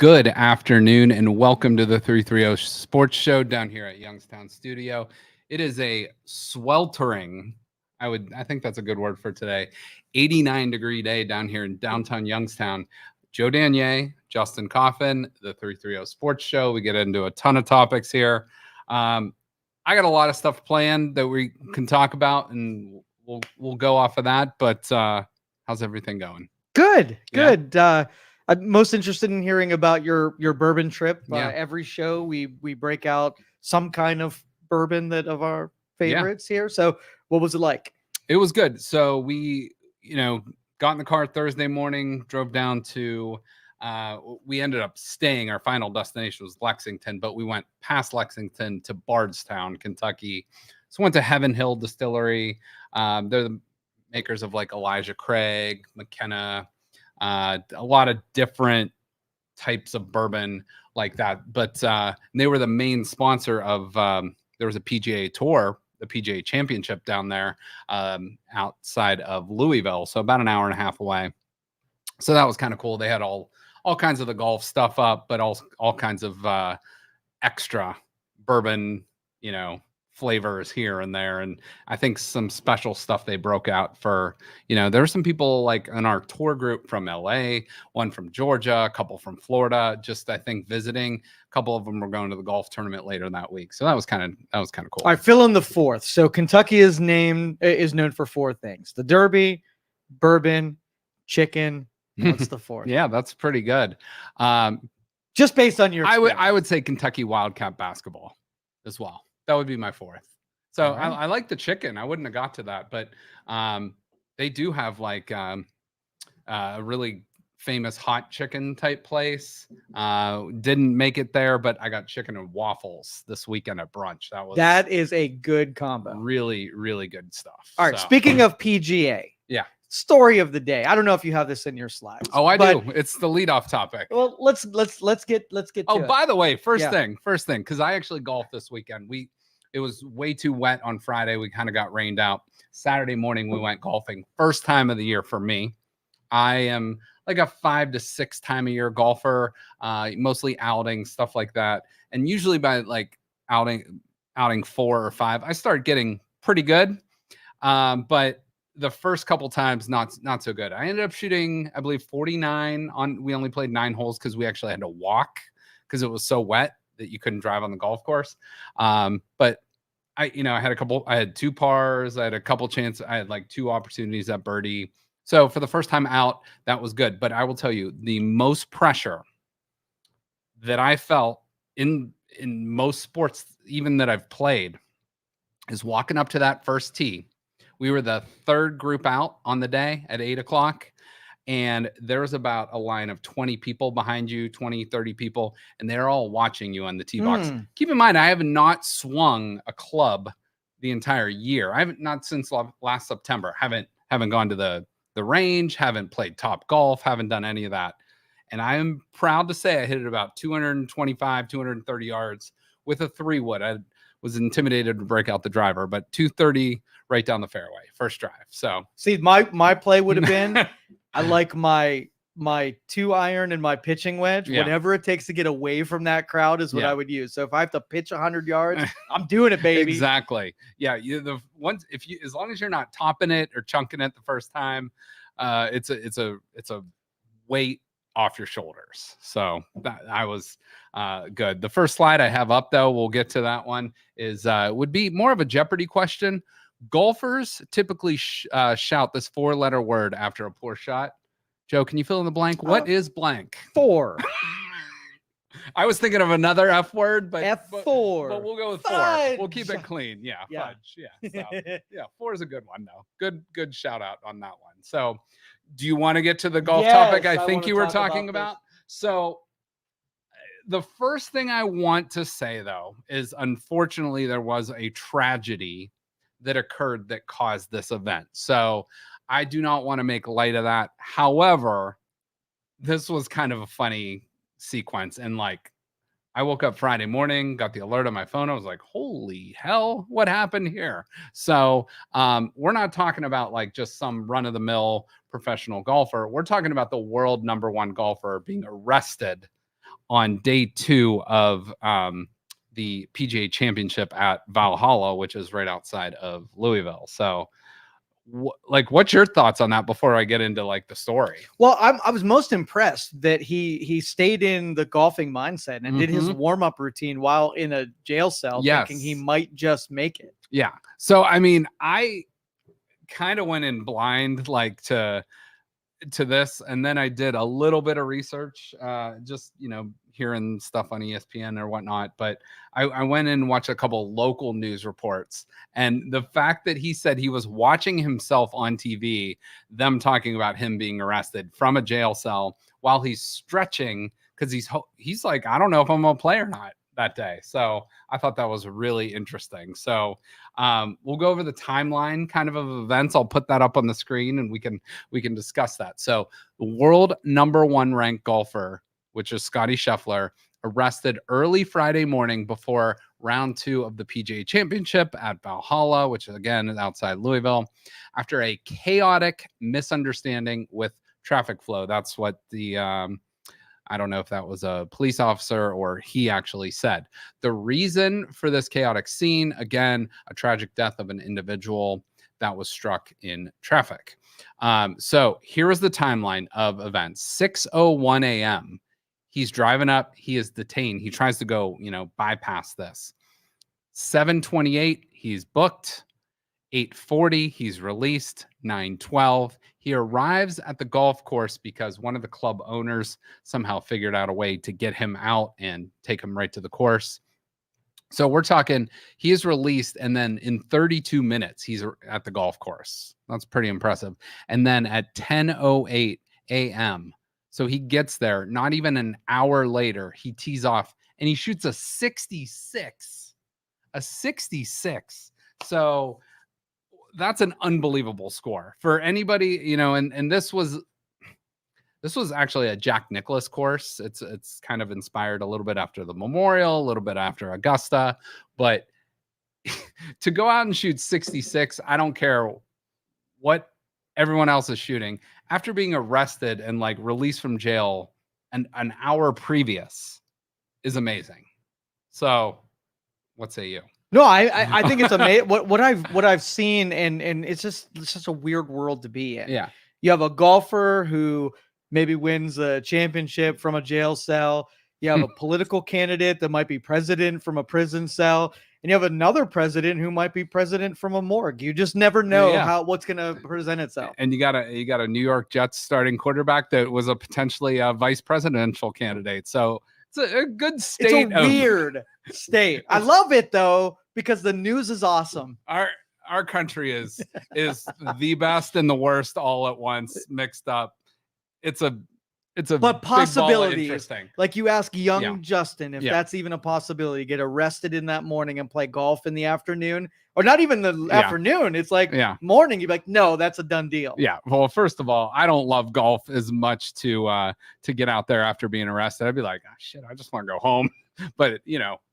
Good afternoon and welcome to the 330 Sports Show down here at Youngstown Studio. It is a sweltering, I think that's a good word for today, 89-degree day down here in downtown Youngstown. Joe Danier, Justin Coffin, the 330 Sports Show. We get into a ton of topics here. I got a lot of stuff planned that we can talk about, and we'll go off of that. But how's everything going? Good. Yeah. I'm most interested in hearing about your bourbon trip. Yeah. Every show we break out some kind of bourbon that of our favorites here. So what was it like? It was good. So we, got in the car Thursday morning, drove down to, we ended up staying. Our final destination was Lexington, but we went past Lexington to Bardstown, Kentucky. So went to Heaven Hill Distillery. They're the makers of like Elijah Craig, McKenna, a lot of different types of bourbon like that. But they were the main sponsor of, there was a PGA Tour, the PGA Championship down there outside of Louisville. So about an hour and a half away. So that was kind of cool. They had all kinds of the golf stuff up, but all kinds of extra bourbon, flavors here and there. And I think some special stuff they broke out for, there were some people like in our tour group from LA, one from Georgia, a couple from Florida, just I think visiting. A couple of them were going to the golf tournament later that week. So that was kind of cool. All right, fill in the fourth. So Kentucky is known for four things: the Derby, bourbon, chicken. What's the fourth? Yeah, that's pretty good. Just based on your experience. I would say Kentucky Wildcat basketball as well. That would be my fourth. So right. I like the chicken. I wouldn't have got to that, but they do have like a really famous hot chicken type place. Didn't make it there, but I got chicken and waffles this weekend at brunch. That is a good combo. Really, really good stuff. All right. So. Speaking of PGA. Yeah. Story of the day. I don't know if you have this in your slides. Oh, I do. It's the leadoff topic. Well, let's get. Oh, by the way, first thing, because I actually golfed this weekend. It was way too wet on Friday. We kind of got rained out. Saturday morning we went golfing. First time of the year for me. I am like a 5 to 6 time a year golfer, mostly outing, stuff like that. And usually by like outing 4 or 5, I start getting pretty good. But the first couple times, not so good. I ended up shooting, I believe, 49 on. We only played 9 holes because we actually had to walk because it was so wet that you couldn't drive on the golf course. But I had 2 pars. I had a couple chances. I had like 2 opportunities at birdie. So for the first time out, that was good. But I will tell you, the most pressure that I felt in most sports, even that I've played, is walking up to that first tee. We were the 3rd group out on the day at 8:00. And there's about a line of 20 people behind you, 20, 30 people, and they're all watching you on the tee box. Keep in mind, I have not swung a club the entire year. I haven't, not since last September. Haven't gone to the range, haven't played Top Golf, haven't done any of that. And I am proud to say I hit it about 225, 230 yards with a 3-wood. I was intimidated to break out the driver, but 230 right down the fairway, first drive. So see, my play would have been I like my 2-iron and my pitching wedge. Yeah. Whatever it takes to get away from that crowd is what I would use. So if I have to pitch 100 yards, I'm doing it, baby. Exactly. Yeah. As long as you're not topping it or chunking it the first time, it's a weight off your shoulders. So I was good. The first slide I have up, though, we'll get to that one, is would be more of a Jeopardy question. Golfers typically shout this 4-letter word after a poor shot. Joe, can you fill in the blank? What is blank? 4. I was thinking of another F word, but F4. But we'll go with fudge. 4. We'll keep it clean. Yeah, fudge. Yeah, so, 4 is a good one, though. Good shout out on that one. So, do you want to get to the golf topic? I think you were talking about. So, the first thing I want to say, though, is unfortunately there was a tragedy that occurred that caused this event. So I do not want to make light of that. However, this was kind of a funny sequence. And like, I woke up Friday morning, got the alert on my phone. I was like, holy hell, what happened here? So we're not talking about like just some run-of-the-mill professional golfer. We're talking about the world #1 golfer being arrested on day 2 of the PGA Championship at Valhalla, which is right outside of Louisville. So, what's your thoughts on that before I get into like the story? Well, I was most impressed that he stayed in the golfing mindset and did his warm-up routine while in a jail cell, thinking he might just make it. Yeah. So, I mean, I kind of went in blind, like to this, and then I did a little bit of research, just hearing stuff on ESPN or whatnot, but I went in and watched a couple local news reports, and the fact that he said he was watching himself on TV, them talking about him being arrested from a jail cell while he's stretching, because he's like, I don't know if I'm gonna play or not that day. So I thought that was really interesting. So we'll go over the timeline kind of events. I'll put that up on the screen and we can discuss that. So the world #1 ranked golfer, which is Scottie Scheffler, arrested early Friday morning before round 2 of the PGA Championship at Valhalla, which again is outside Louisville, after a chaotic misunderstanding with traffic flow. That's what the I don't know if that was a police officer or he actually said. The reason for this chaotic scene, again, a tragic death of an individual that was struck in traffic. So here is the timeline of events. 6:01 a.m. He's driving up. He is detained. He tries to go, bypass this. 7:28, he's booked. 8:40, he's released. 9:12, he arrives at the golf course because one of the club owners somehow figured out a way to get him out and take him right to the course. So we're talking, he is released, and then in 32 minutes, he's at the golf course. That's pretty impressive. And then at 10:08 a.m., so he gets there, not even an hour later, he tees off and he shoots a 66. A 66. So that's an unbelievable score for anybody, and this was actually a Jack Nicklaus course. It's kind of inspired a little bit after the Memorial, a little bit after Augusta, but to go out and shoot 66, I don't care what everyone else is shooting, after being arrested and like released from jail an hour previous, is amazing. So what say you? No, I think it's amazing what I've seen, and it's just such a weird world to be in. Yeah. You have a golfer who maybe wins a championship from a jail cell. You have a political candidate that might be president from a prison cell, and you have another president who might be president from a morgue. You just never know what's going to present itself. And you got a New York Jets starting quarterback that was a potentially vice presidential candidate. So it's a good state. It's a weird state. I love it though, because the news is awesome. Our country is the best and the worst all at once, mixed up. It's a but possibility. Interesting. Like you ask young Justin if that's even a possibility. Get arrested in that morning and play golf in the afternoon, or not even the afternoon. It's like morning. You'd be like, no, that's a done deal. Yeah. Well, first of all, I don't love golf as much to get out there after being arrested. I'd be like, oh, shit, I just want to go home. But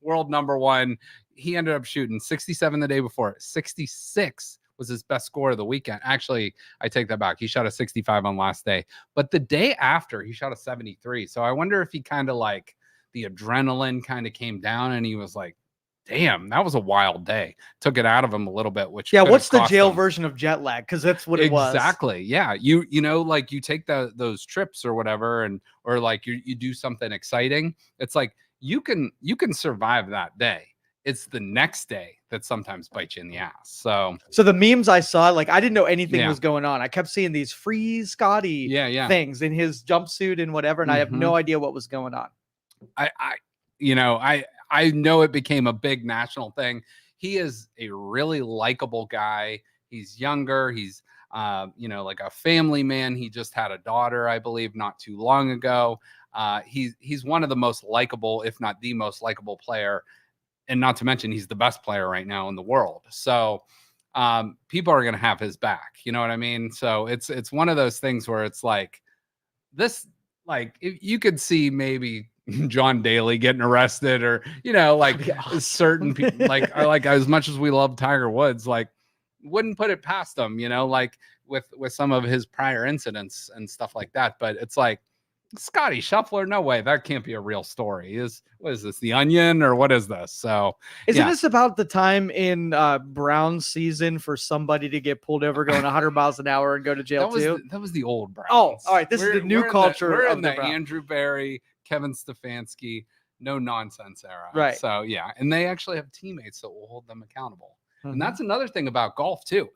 world #1, he ended up shooting 67 the day before. 66 was his best score of the weekend. Actually, I take that back. He shot a 65 on last day, but the day after he shot a 73. So I wonder if he kind of like the adrenaline kind of came down and he was like, damn, that was a wild day. Took it out of him a little bit, which what's the jail version of jet lag? Because that's what it was. Exactly. Yeah. You like you take those trips or whatever, or like you do something exciting. It's like you can survive that day. It's the next day that sometimes bites you in the ass. So the memes I saw, like I didn't know anything was going on. I kept seeing these free Scottie things in his jumpsuit and whatever, and I have no idea what was going on. I know it became a big national thing. He is a really likable guy. He's younger. He's like a family man. He just had a daughter, I believe, not too long ago. He's one of the most likable, if not the most likable player. And not to mention, he's the best player right now in the world. So people are going to have his back. You know what I mean? So it's one of those things where it's like this, like if you could see maybe John Daly getting arrested, or certain people, like as much as we love Tiger Woods, like wouldn't put it past him, like with some of his prior incidents and stuff like that. But it's like Scottie Scheffler, no way. That can't be a real story. What is this? The Onion or what is this? So isn't this about the time in Brown's season for somebody to get pulled over going 100 miles an hour and go to jail too? That was the old Browns. Oh, all right. This is the new culture. We're of in the Andrew Barry, Kevin Stefanski, no nonsense era. Right. So yeah, and they actually have teammates that will hold them accountable. Mm-hmm. And that's another thing about golf too.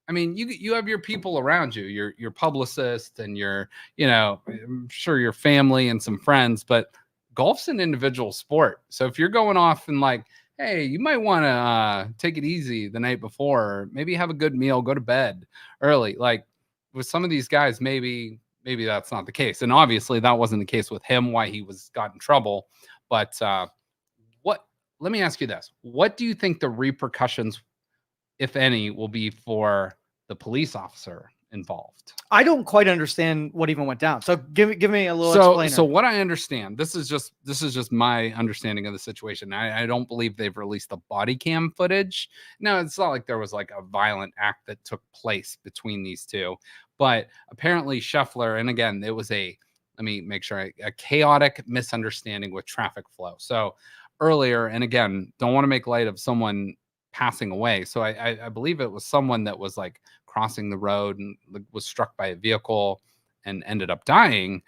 I mean, you have your people around you, your publicist and I'm sure your family and some friends, but golf's an individual sport. So if you're going off and like, hey, you might want to take it easy the night before, or maybe have a good meal, go to bed early. Like with some of these guys, maybe that's not the case. And obviously that wasn't the case with him, why he got in trouble. But let me ask you this. What do you think the repercussions, if any, will be for the police officer involved? I don't quite understand what even went down. So give me a little explainer. So what I understand, this is just my understanding of the situation. I don't believe they've released the body cam footage. No, it's not like there was like a violent act that took place between these two, but apparently Scheffler, and again, it was let me make sure, a chaotic misunderstanding with traffic flow. So earlier, and again, don't want to make light of someone passing away. So I believe it was someone that was like crossing the road and was struck by a vehicle and ended up dying.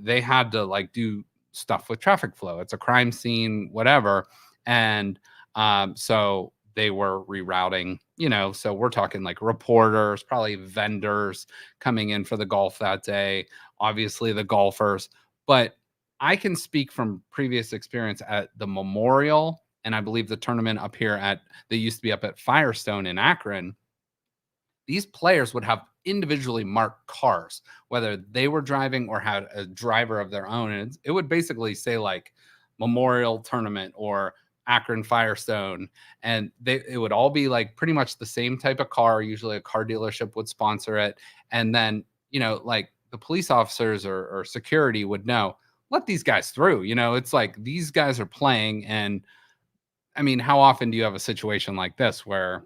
They had to like do stuff with traffic flow. It's a crime scene, whatever. And so they were rerouting, so we're talking like reporters, probably vendors coming in for the golf that day, obviously the golfers. But I can speak from previous experience at the Memorial, and I believe the tournament up here they used to be up at Firestone in Akron. These players would have individually marked cars, whether they were driving or had a driver of their own. And it would basically say like Memorial Tournament or Akron Firestone. And it would all be like pretty much the same type of car. Usually a car dealership would sponsor it. And then, like the police officers or security would know, let these guys through. It's like these guys are playing. And I mean, how often do you have a situation like this where,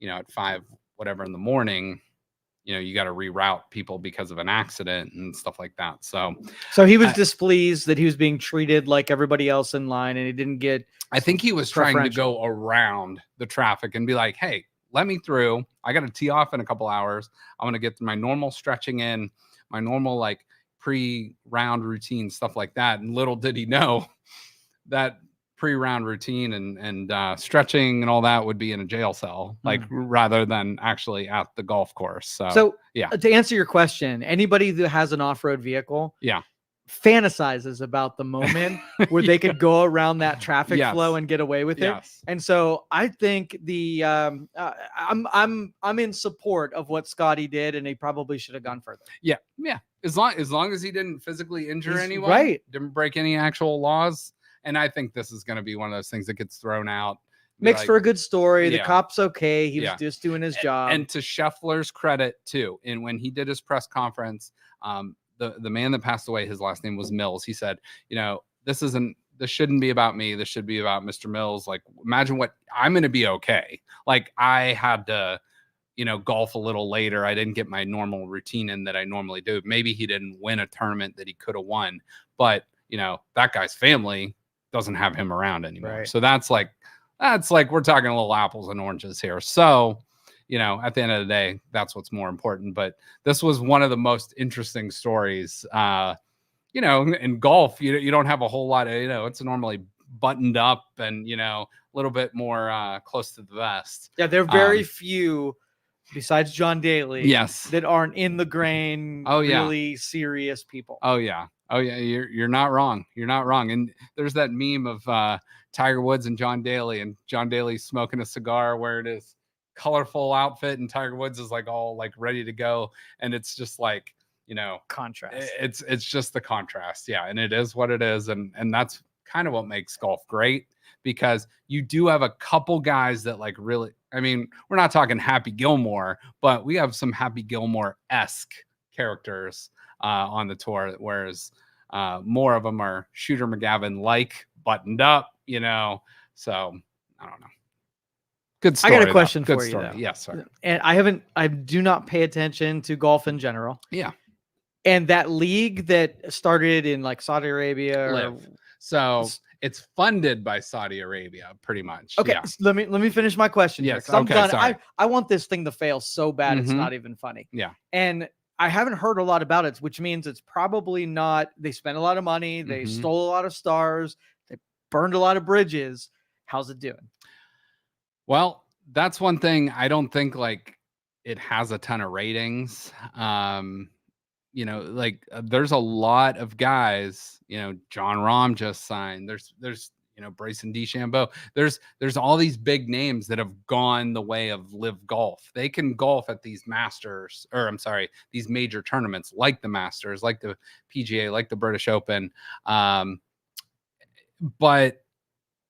at 5 whatever in the morning, you got to reroute people because of an accident and stuff like that. So he was displeased that he was being treated like everybody else in line, and he didn't get. I think he was trying to go around the traffic and be like, hey, let me through. I got to tee off in a couple hours. I'm going to get my normal stretching in, my normal like pre-round routine, stuff like that. And little did he know that pre-round routine and stretching and all that would be in a jail cell, like rather than actually at the golf course. So yeah, to answer your question, anybody that has an off-road vehicle, fantasizes about the moment where they could go around that traffic flow and get away with it. And so I think I'm in support of what Scottie did, and he probably should have gone further. Yeah. As long as he didn't physically injure anyone, didn't break any actual laws. And I think this is going to be one of those things that gets thrown out. Makes for a good story. The cop's okay. He was just doing his job. And to Scheffler's credit too, and when he did his press conference, the man that passed away, his last name was Mills. He said, this shouldn't be about me. This should be about Mr. Mills. Like, imagine what I'm going to be okay. Like, I had to, golf a little later. I didn't get my normal routine in that I normally do. Maybe he didn't win a tournament that he could have won, but that guy's family doesn't have him around anymore. Right. So that's like we're talking little apples and oranges here. So, at the end of the day, that's what's more important. But this was one of the most interesting stories. In golf, you don't have a whole lot of, it's normally buttoned up and, a little bit more close to the vest. Yeah, there are very few besides John Daly that aren't in the grain, really serious people. Oh yeah. You're not wrong. You're not wrong. And there's that meme of Tiger Woods and John Daly, and John Daly's smoking a cigar wearing his colorful outfit, and Tiger Woods is like all like ready to go. And it's just like, contrast. It's just the contrast. Yeah. And it is what it is. And that's kind of what makes golf great, because you do have a couple guys that like really, I mean, we're not talking Happy Gilmore, but we have some Happy Gilmore-esque characters on the tour, whereas more of them are Shooter McGavin like buttoned up, so I don't know. Good story. I got a question for you though. Yes, sir. And I do not pay attention to golf in general. Yeah. And that league that started in like Saudi Arabia Live. So it's funded by Saudi Arabia, pretty much. Okay, Yeah. let me finish my question here. Yes. I'm Okay. done. Sorry. I want this thing to fail so bad it's Mhm. not even funny. Yeah. And I haven't heard a lot about it, which means it's probably not. They spent a lot of money. They stole a lot of stars. They burned a lot of bridges. How's it doing? Well, that's one thing. I don't think like it has a ton of ratings. You know, like there's a lot of guys, you know, John Rahm just signed. There's you know, Bryson DeChambeau. There's all these big names that have gone the way of live golf. They can golf at these Masters, or I'm sorry, these major tournaments like the Masters, like the PGA, like the British Open. But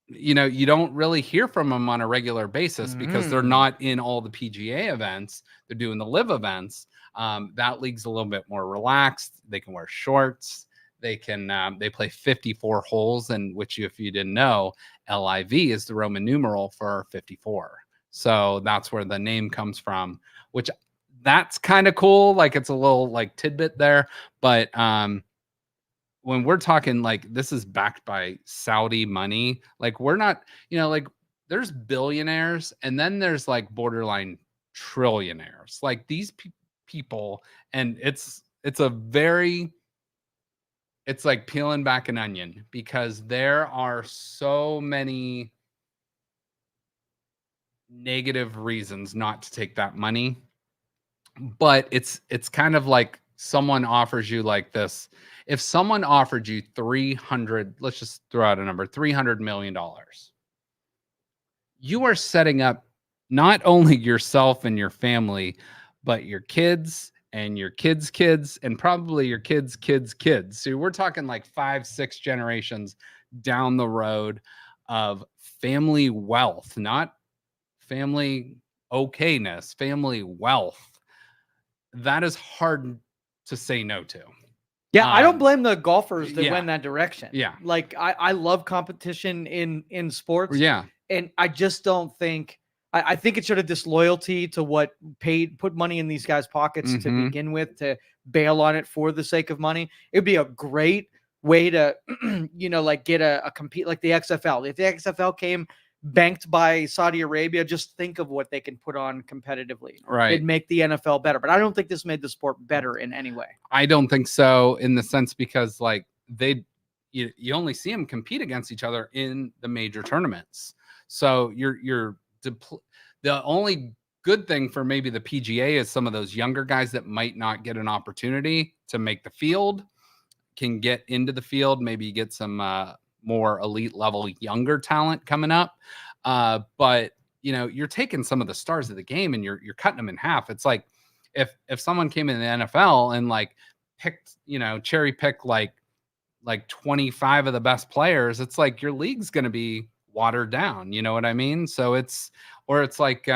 you know, you don't really hear from them on a regular basis because they're not in all the PGA events. They're doing the live events. That league's a little bit more relaxed. They can wear shorts. They can they play 54 holes, and which, if you didn't know, LIV is the Roman numeral for 54. So that's where the name comes from, which that's kind of cool. Like it's a little like tidbit there, but when we're talking like this is backed by Saudi money, like we're not, you know, like there's billionaires and then there's like borderline trillionaires, like these people, and it's a very, it's like peeling back an onion because there are so many negative reasons not to take that money. But it's kind of like someone offers you like this. If someone offered you 300, let's just throw out a number, $300 million, you are setting up not only yourself and your family, but your kids and your kids' kids and probably your kids' kids' kids. So we're talking like 5-6 generations down the road of family wealth, not family okayness, family wealth. That is hard to say no to. Yeah, I don't blame the golfers that went that direction. Yeah. Like I love competition in sports. Yeah. And I just don't think I think it showed a disloyalty to what put money in these guys' pockets to begin with, to bail on it for the sake of money. It'd be a great way to, you know, like get a compete like the XFL. If the XFL came banked by Saudi Arabia, just think of what they can put on competitively. Right. It'd make the NFL better. But I don't think this made the sport better in any way. I don't think so, in the sense because like you only see them compete against each other in the major tournaments. So the only good thing for maybe the PGA is some of those younger guys that might not get an opportunity to make the field can get into the field. Maybe you get some more elite level younger talent coming up. But you know, you're taking some of the stars of the game and you're cutting them in half. It's like if someone came in the NFL and like picked, you know, cherry pick like 25 of the best players, it's like your league's going to be watered down. You know what I mean? So it's like,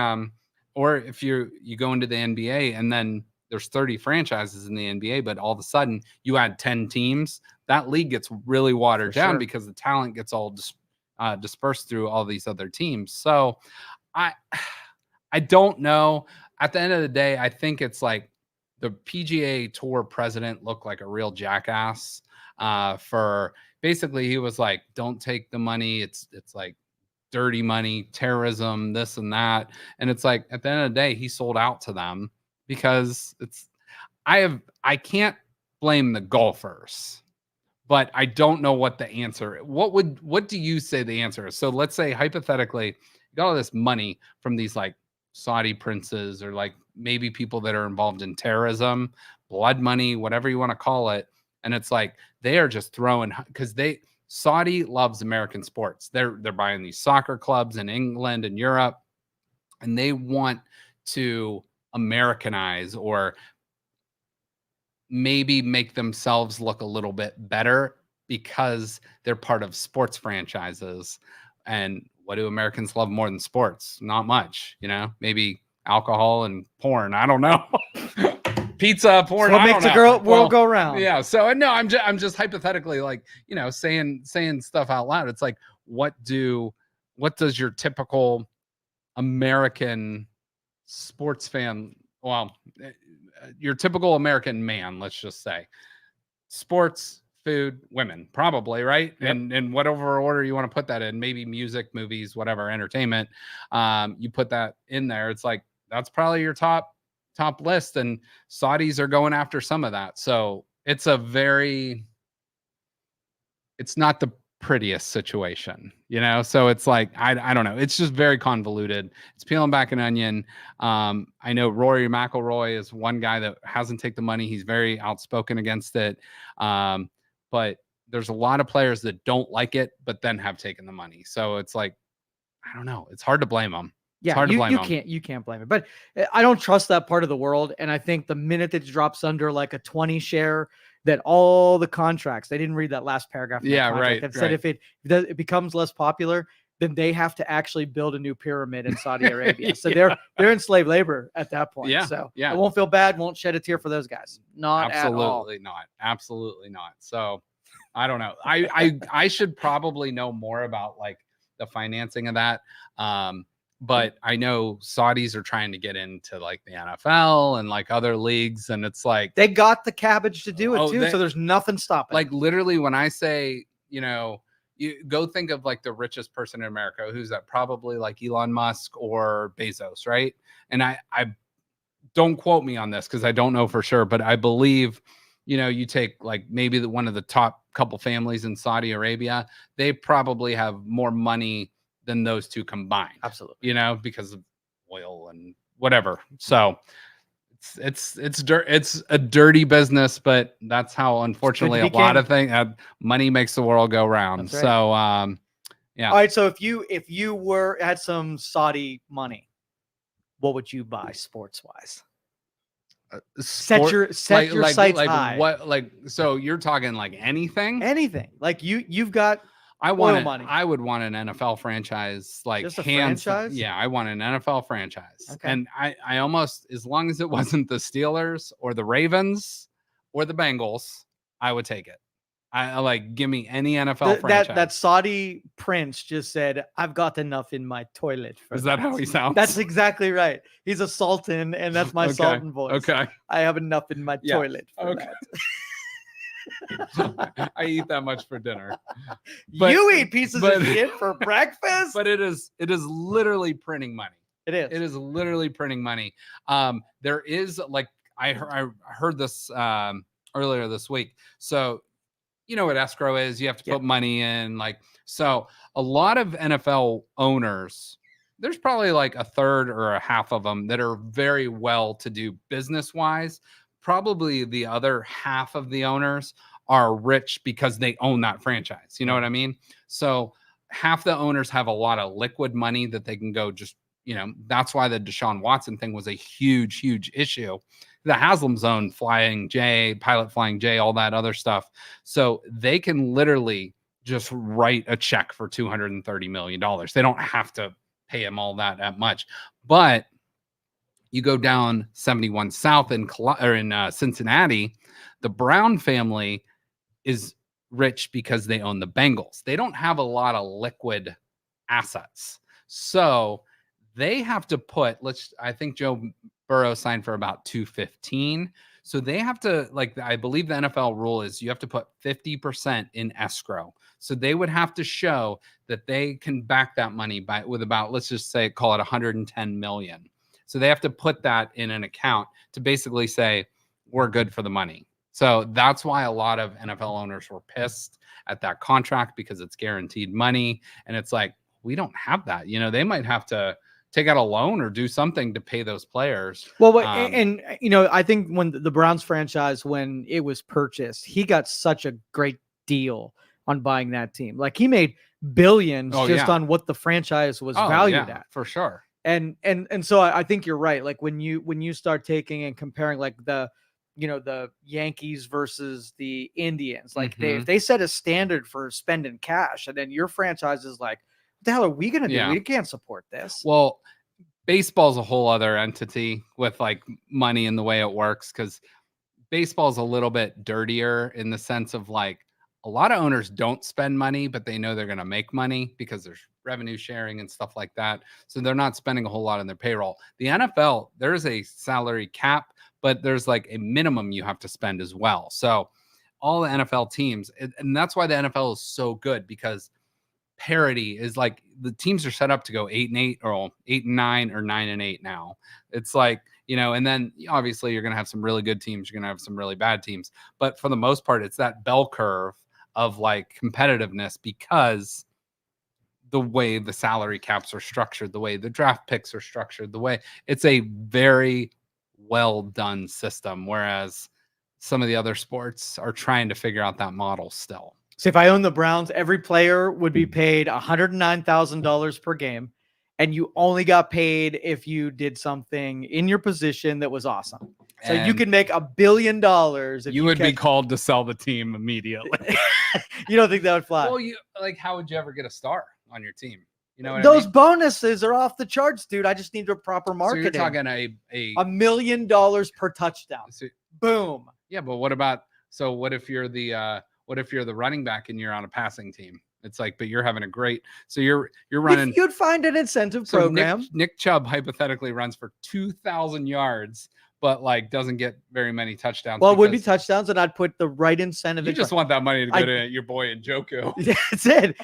or if you go into the NBA and then there's 30 franchises in the NBA, but all of a sudden you add 10 teams, that league gets really watered down because the talent gets all dispersed through all these other teams. So I don't know. At the end of the day, I think it's like the PGA Tour president looked like a real jackass. For basically, he was like, "Don't take the money. It's like dirty money, terrorism, this and that." And it's like at the end of the day, he sold out to them because I can't blame the golfers, but I don't know what the answer. What do you say the answer is? So let's say hypothetically, you got all this money from these like Saudi princes or like maybe people that are involved in terrorism, blood money, whatever you want to call it. And it's like they are just throwing, because Saudi loves American sports. They're buying these soccer clubs in England and Europe, and they want to Americanize or maybe make themselves look a little bit better because they're part of sports franchises. And what do Americans love more than sports? Not much, you know, maybe alcohol and porn. I don't know. Pizza, porn. What makes the world go round? Yeah. So no, I'm just hypothetically, like, you know, saying stuff out loud. It's like, what does your typical American sports fan, well, your typical American man, let's just say, sports, food, women, probably, right? Yep. And whatever order you want to put that in, maybe music, movies, whatever, entertainment, you put that in there. It's like, that's probably your top list. And Saudis are going after some of that. So it's not the prettiest situation, so it's like, I don't know, it's just very convoluted. It's peeling back an onion. I know Rory McIlroy is one guy that hasn't taken the money. He's very outspoken against it, but there's a lot of players that don't like it but then have taken the money. So it's like, I don't know, it's hard to blame them. Yeah, you can't blame it. But I don't trust that part of the world. And I think the minute it drops under like a 20 share, that all the contracts, they didn't read that last paragraph. Right. That said, if it becomes less popular, then they have to actually build a new pyramid in Saudi Arabia. So they're enslaved labor at that point. Yeah. So yeah. I won't feel bad, won't shed a tear for those guys. Not absolutely at all. not. Absolutely not. So I don't know. I should probably know more about like the financing of that. But I know Saudis are trying to get into like the NFL and like other leagues. And it's like, they got the cabbage to do it too. So there's nothing stopping. Like literally when I say, you go think of like the richest person in America, who's that? Probably like Elon Musk or Bezos, right? And I don't quote me on this because I don't know for sure, but I believe, you take like maybe one of the top couple families in Saudi Arabia, they probably have more money than those two combined. Absolutely. Because of oil and whatever. So it's a dirty business, but that's how, unfortunately, a lot of things, money makes the world go round. Right. So yeah. All right. So if you had some Saudi money, what would you buy sports wise? Set your sights high. What, so you're talking like anything? Anything. Like you've got I would want an NFL franchise, like just a franchise. Yeah, I want an NFL franchise. Okay. And I almost, as long as it wasn't the Steelers or the Ravens or the Bengals, I would take it. I like, give me any NFL franchise. That Saudi prince just said, "I've got enough in my toilet." Is that how he sounds? That's exactly right. He's a sultan, and that's my sultan voice. Okay. I have enough in my toilet. For that. I eat that much for dinner. You eat pieces of shit for breakfast. But it is literally printing money. It is. It is literally printing money. There is like, I heard this earlier this week. So you know what escrow is? You have to put money in. Like, so a lot of NFL owners, there's probably like a third or a half of them that are very well to do business wise. Probably the other half of the owners are rich because they own that franchise. You know what I mean? So half the owners have a lot of liquid money that they can go just, that's why the Deshaun Watson thing was a huge, huge issue. The Haslam zone, pilot flying J, all that other stuff. So they can literally just write a check for $230 million. They don't have to pay him all that much. But you go down 71 South in Cincinnati, the Brown family is rich because they own the Bengals. They don't have a lot of liquid assets. So they have to put, I think Joe Burrow signed for about 215. So they have to, like, I believe the NFL rule is you have to put 50% in escrow. So they would have to show that they can back that money with about, let's just say, call it 110 million. So they have to put that in an account to basically say, we're good for the money. So that's why a lot of NFL owners were pissed at that contract, because it's guaranteed money. And it's like, we don't have that. They might have to take out a loan or do something to pay those players. Well, and I think when the Browns franchise, when it was purchased, he got such a great deal on buying that team. Like, he made billions on what the franchise was valued at. For sure. And so I think you're right. Like, when you start taking and comparing like the Yankees versus the Indians, like if they set a standard for spending cash, and then your franchise is like, what the hell are we going to do? We can't support this. Well, baseball's a whole other entity with like money and the way it works, because baseball's a little bit dirtier in the sense of like, a lot of owners don't spend money, but they know they're going to make money because there's revenue sharing and stuff like that. So they're not spending a whole lot on their payroll. The NFL, there is a salary cap, but there's like a minimum you have to spend as well. So all the NFL teams, and that's why the NFL is so good, because parity is like the teams are set up to go 8-8 or 8-9 or 9-8 now. It's like, and then obviously you're going to have some really good teams. You're going to have some really bad teams. But for the most part, it's that bell curve of like competitiveness, because the way the salary caps are structured, the way the draft picks are structured, the way it's a very well done system. Whereas some of the other sports are trying to figure out that model still. So if I own the Browns, every player would be paid $109,000 per game, and you only got paid if you did something in your position that was awesome. So you could make $1 billion if you would be called to sell the team immediately. You don't think that would fly? Well, how would you ever get a star on your team? Those bonuses are off the charts, dude. I just need a proper marketing. So you're talking $1 million per touchdown. Boom. Yeah, but what if you're the running back and you're on a passing team? It's like, but you're having a great, so you're running. You'd find an incentive program. Nick Chubb hypothetically runs for 2,000 yards, but like doesn't get very many touchdowns. Well, it would be touchdowns, and I'd put the right incentive. You just want that money to go to your boy Njoku. That's it.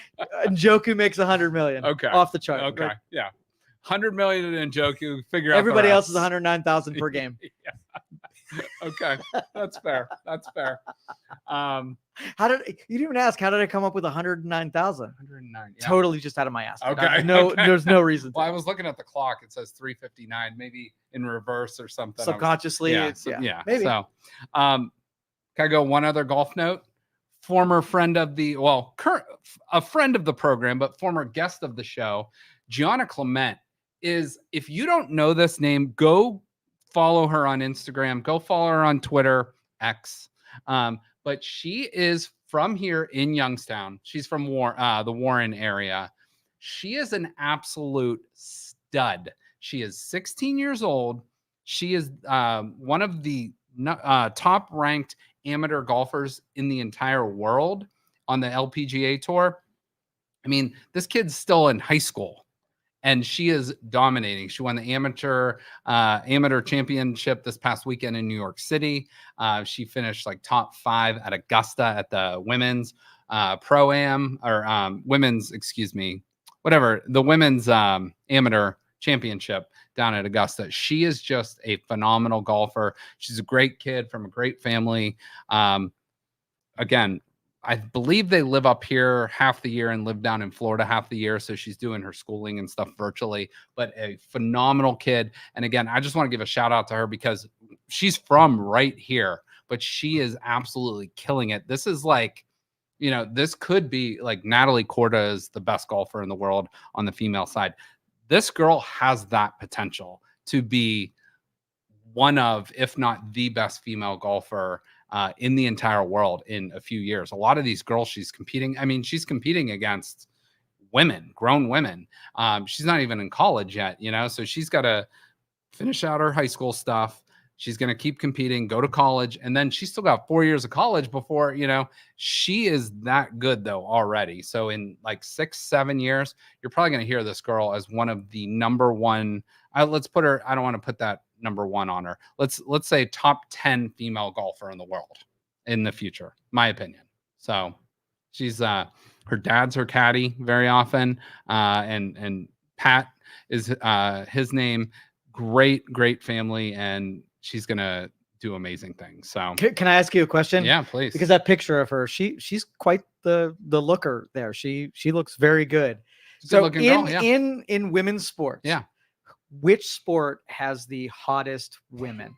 Njoku makes $100 million. Okay, off the chart. Okay, right? Yeah, $100 million in Njoku. Figure out everybody else is $109,000 per game. Yeah. Okay, that's fair. That's fair. How did you didn't even ask? How did I come up with 109,000? 109. Yeah. Totally just out of my ass. Okay. There's no reason. Well, I was looking at the clock. It says 3:59, maybe in reverse or something. Subconsciously, yeah. Maybe. So, can I go one other golf note? Former friend of a friend of the program, but former guest of the show, Gianna Clement is. If you don't know this name, go follow her on Instagram. Go follow her on Twitter, X. But she is from here in Youngstown. She's from the Warren area. She is an absolute stud. She is 16 years old. She is one of the top ranked amateur golfers in the entire world on the LPGA tour. I mean, this kid's still in high school. And she is dominating. She won the amateur championship this past weekend in New York City. She finished like top 5 at Augusta at the women's pro-am or women's, the women's amateur championship down at Augusta. She is just a phenomenal golfer. She's a great kid from a great family. Again, I believe they live up here half the year and live down in Florida half the year. So she's doing her schooling and stuff virtually, but a phenomenal kid. And again, I just want to give a shout out to her because she's from right here, but she is absolutely killing it. This is like, this could be like Natalie Corda is the best golfer in the world on the female side. This girl has that potential to be one of, if not the best female golfer in the entire world in a few years. A lot of these girls she's competing against grown women. She's not even in college yet, so she's got to finish out her high school stuff. She's going to keep competing, go to college, and then she's still got 4 years of college before, she is that good though already. So in like 6-7 years, you're probably going to hear this girl as one of the number one. Let's put her, I don't want to put that number one on her. Let's say top 10 female golfer in the world in the future, my opinion. So she's her dad's her caddy very often. And Pat is his name. Great family, and she's gonna do amazing things. So can I ask you a question? Yeah, please. Because that picture of her, she's quite the looker there. She looks very good. So in women's sports, yeah. Which sport has the hottest women?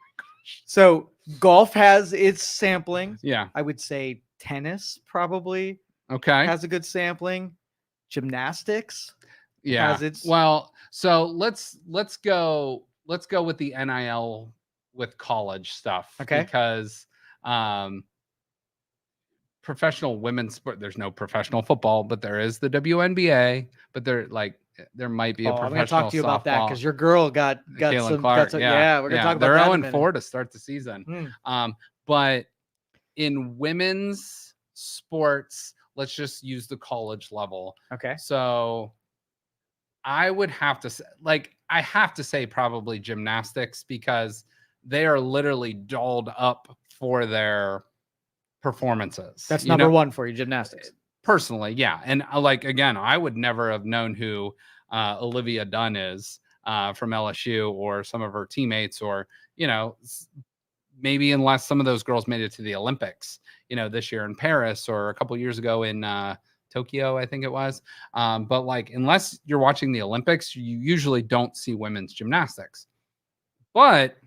So golf has its sampling. Yeah. I would say tennis probably has a good sampling. Gymnastics. Yeah. Has its so let's go with the NIL with college stuff. Okay. Because professional women's sport, there's no professional football, but there is the WNBA, but there might be a professional. I'm going to talk to you about that softball. because your girl got Caitlin some. Clark, Yeah, we're going to talk about that. They're 0-4 to start the season. But in women's sports, let's just use the college level. Okay. So I would have to say, probably gymnastics, because they are literally dolled up for their performances. That's number one for you, gymnastics. Personally, yeah. And like, again, I would never have known who Olivia Dunn is from LSU or some of her teammates, or, maybe unless some of those girls made it to the Olympics, this year in Paris or a couple of years ago in Tokyo, I think it was. But like, unless you're watching the Olympics, you usually don't see women's gymnastics. But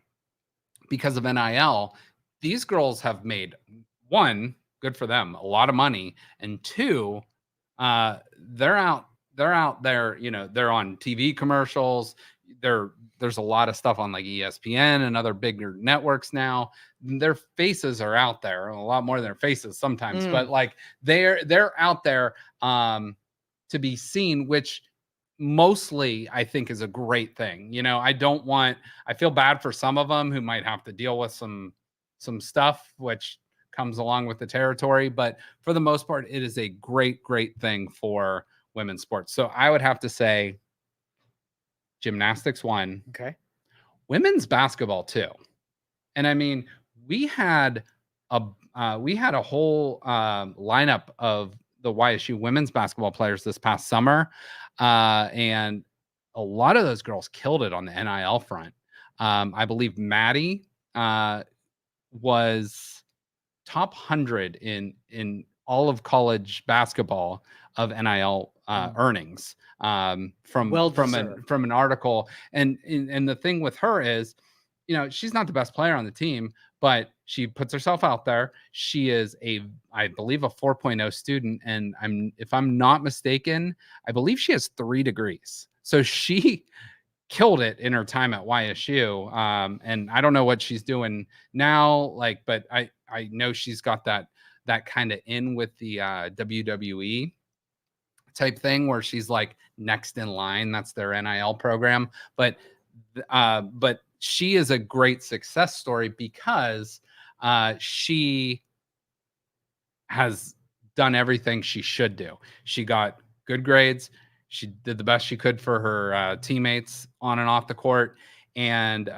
because of NIL, these girls have made, one, good for them, a lot of money, and two, they're out there, they're on TV commercials. There's a lot of stuff on like ESPN and other bigger networks now. Their faces are out there, a lot more than their faces sometimes, but like they're out there to be seen, which mostly I think is a great thing. I feel bad for some of them who might have to deal with some stuff which comes along with the territory, but for the most part, it is a great thing for women's sports. So I would have to say gymnastics 1. Okay. Women's basketball 2. And I mean, we had a whole lineup of the YSU women's basketball players this past summer. And a lot of those girls killed it on the NIL front. I believe Maddie was top 100 in all of college basketball of NIL earnings from an article. And the thing with her is, she's not the best player on the team, but she puts herself out there. She is I believe a 4.0 student. And if I'm not mistaken, I believe she has 3 degrees. So she killed it in her time at YSU. And I don't know what she's doing now, but I know she's got that kind of in with the WWE type thing where she's like next in line. That's their NIL program. But she is a great success story because she has done everything she should do. She got good grades. She did the best she could for her teammates on and off the court. And,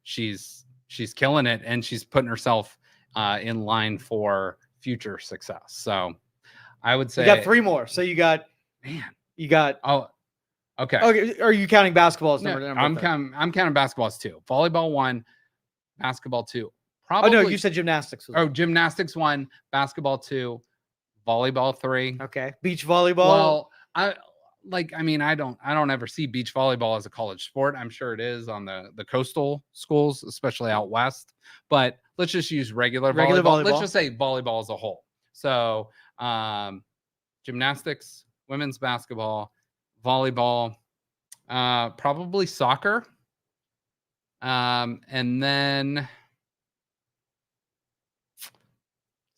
she's killing it, and she's putting herself in line for future success. So I would say you got 3 more. So you got. Oh, okay. Okay. Are you counting basketball as number? I'm counting basketball as 2. Volleyball 1, basketball 2. Probably. Oh no, you said gymnastics. Gymnastics 1, basketball 2, volleyball 3. Okay. Beach volleyball. Well, I don't ever see beach volleyball as a college sport. I'm sure it is on the coastal schools, especially out west. But let's just use regular volleyball. Let's just say volleyball as a whole. So gymnastics, women's basketball, volleyball, probably soccer. And then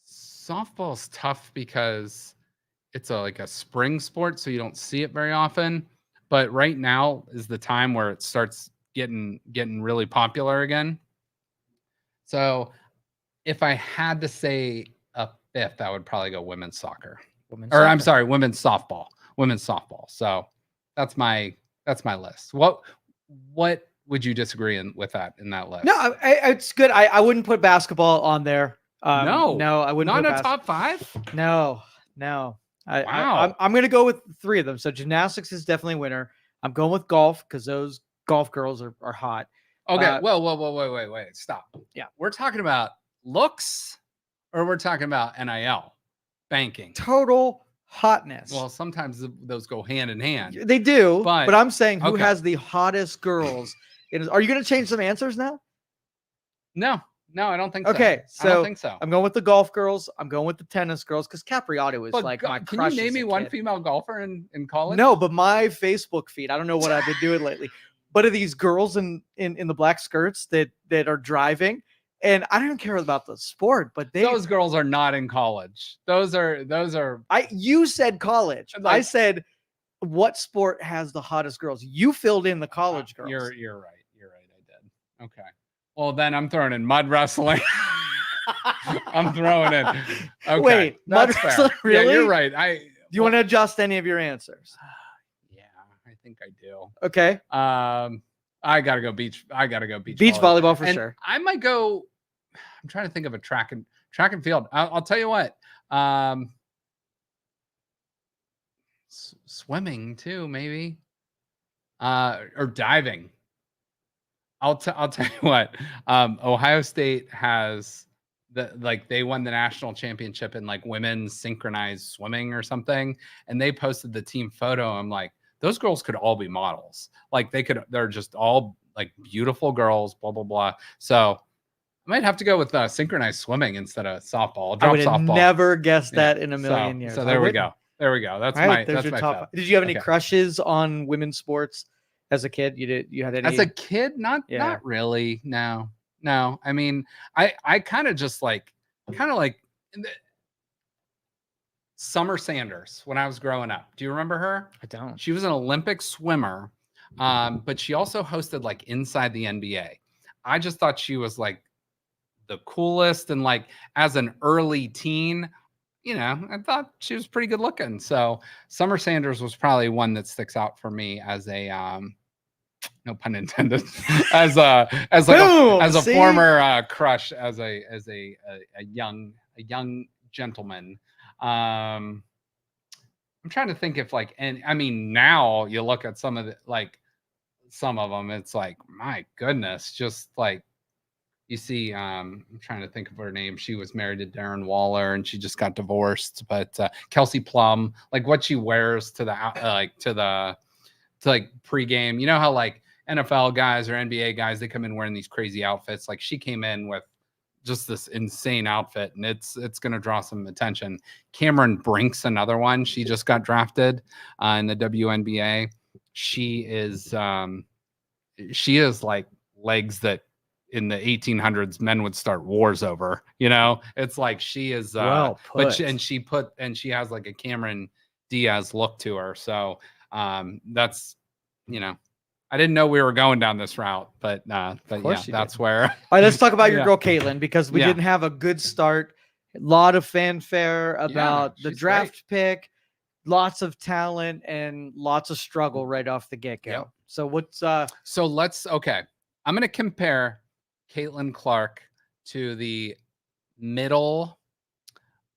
softball's tough because it's like a spring sport, so you don't see it very often. But right now is the time where it starts getting really popular again. So if I had to say a 5th, I would probably go women's soccer. I'm sorry, women's softball. So that's my list. What would you disagree with that in that list? No, it's good. I wouldn't put basketball on there. No, I wouldn't. Not a top 5. No. Wow. I'm going to go with 3 of them. So gymnastics is definitely a winner. I'm going with golf because those golf girls are hot. Okay. Wait. Stop. Yeah. We're talking about looks, or we're talking about NIL banking. Total hotness. Well, sometimes those go hand in hand. They do, but I'm saying who has the hottest girls. Are you going to change some answers now? No, I don't think so. Okay, so I don't think so. I'm going with the golf girls. I'm going with the tennis girls because Capriati was my crush. Can you name me one female golfer in college? No, but my Facebook feed, I don't know what I've been doing lately, but are these girls in the black skirts that are driving? And I don't care about the sport, but those girls are not in college. Those are. You said college. I said what sport has the hottest girls? You filled in the college girls. You're right. I did. Okay. Well, then I'm throwing in mud wrestling. I'm throwing in. Okay, wait, mud wrestling? Really? Yeah, you're right. Do you want to adjust any of your answers? Yeah, I think I do. Okay. I gotta go beach. I gotta go beach volleyball for and sure. I might go. I'm trying to think of a track and field. I'll tell you what. Swimming too, maybe. Or diving. I'll tell you what. Ohio State has they won the national championship in like women's synchronized swimming or something, and they posted the team photo. I'm like, those girls could all be models. Like they're just all like beautiful girls. Blah blah blah. So I might have to go with synchronized swimming instead of softball. I would have softball. never guessed that in a million years. So there we go. There we go. That's my top. Did you have any crushes on women's sports as a kid? You had any? As a kid, not really. No. I mean, I kind of just like Summer Sanders when I was growing up. Do you remember her? I don't. She was an Olympic swimmer, but she also hosted like Inside the NBA. I just thought she was like the coolest, and like as an early teen, I thought she was pretty good looking. So Summer Sanders was probably one that sticks out for me as a no pun intended, as a former crush, as a young gentleman. I'm trying to think if now you look at some of them, it's like, my goodness, just like you see, I'm trying to think of her name. She was married to Darren Waller and she just got divorced, but Kelsey Plum, like what she wears to the pregame, you know how like NFL guys or NBA guys, they come in wearing these crazy outfits. Like she came in with just this insane outfit, and it's going to draw some attention. Cameron Brink's another one. She just got drafted in the WNBA. She is like legs that in the 1800s men would start wars over. It's like she is well put. She has like a Cameron Diaz look to her. So that's I didn't know we were going down this route, but yeah, that's where. All right, let's talk about your girl Caitlin, because we didn't have a good start. A lot of fanfare about the draft pick, lots of talent, and lots of struggle right off the get-go. Yep. So what's I'm gonna compare Caitlin Clark to the middle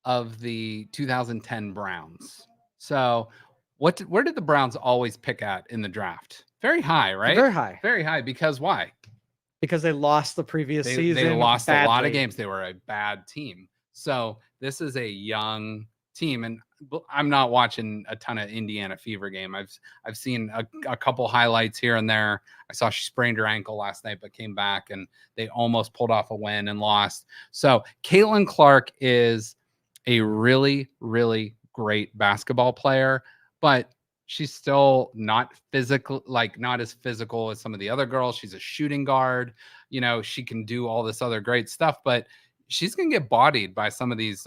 of the 2010 Browns. So where did the Browns always pick at in the draft? Very high, right? Very high. Because why? Because they lost the previous season. They lost badly. A lot of games. They were a bad team. So this is a young team, and I'm not watching a ton of Indiana Fever game. I've seen a couple highlights here and there. I saw she sprained her ankle last night, but came back, and they almost pulled off a win and lost. So Caitlin Clark is a really, really great basketball player, but she's still not physical, not as physical as some of the other girls. She's a shooting guard. She can do all this other great stuff, but she's going to get bodied by some of these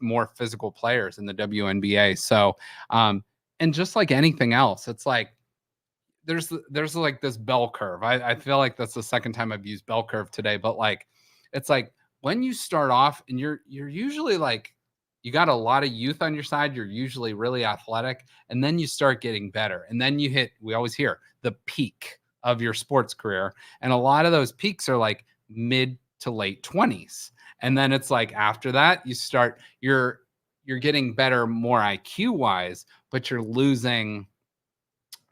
more physical players in the WNBA. So, and just like anything else, it's like, there's like this bell curve. I feel like that's the second time I've used bell curve today, but like, it's like when you start off and you're usually like, you got a lot of youth on your side. You're usually really athletic, and then you start getting better. And then you hit, we always hear, the peak of your sports career. And a lot of those peaks are like mid to late 20s. And then it's like after that, you're getting better, more IQ wise, but you're losing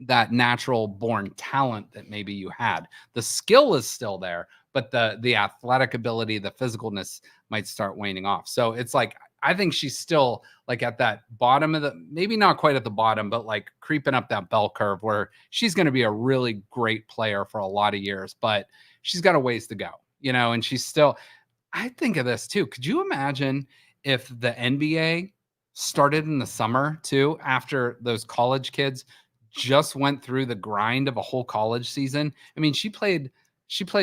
that natural born talent that maybe you had. The skill is still there, but the athletic ability, the physicalness might start waning off. So it's like, I think she's still like at that bottom of maybe not quite at the bottom, but like creeping up that bell curve where she's going to be a really great player for a lot of years, but she's got a ways to go, and she's still, I think of this too. Could you imagine if the NBA started in the summer too, after those college kids just went through the grind of a whole college season? I mean, she played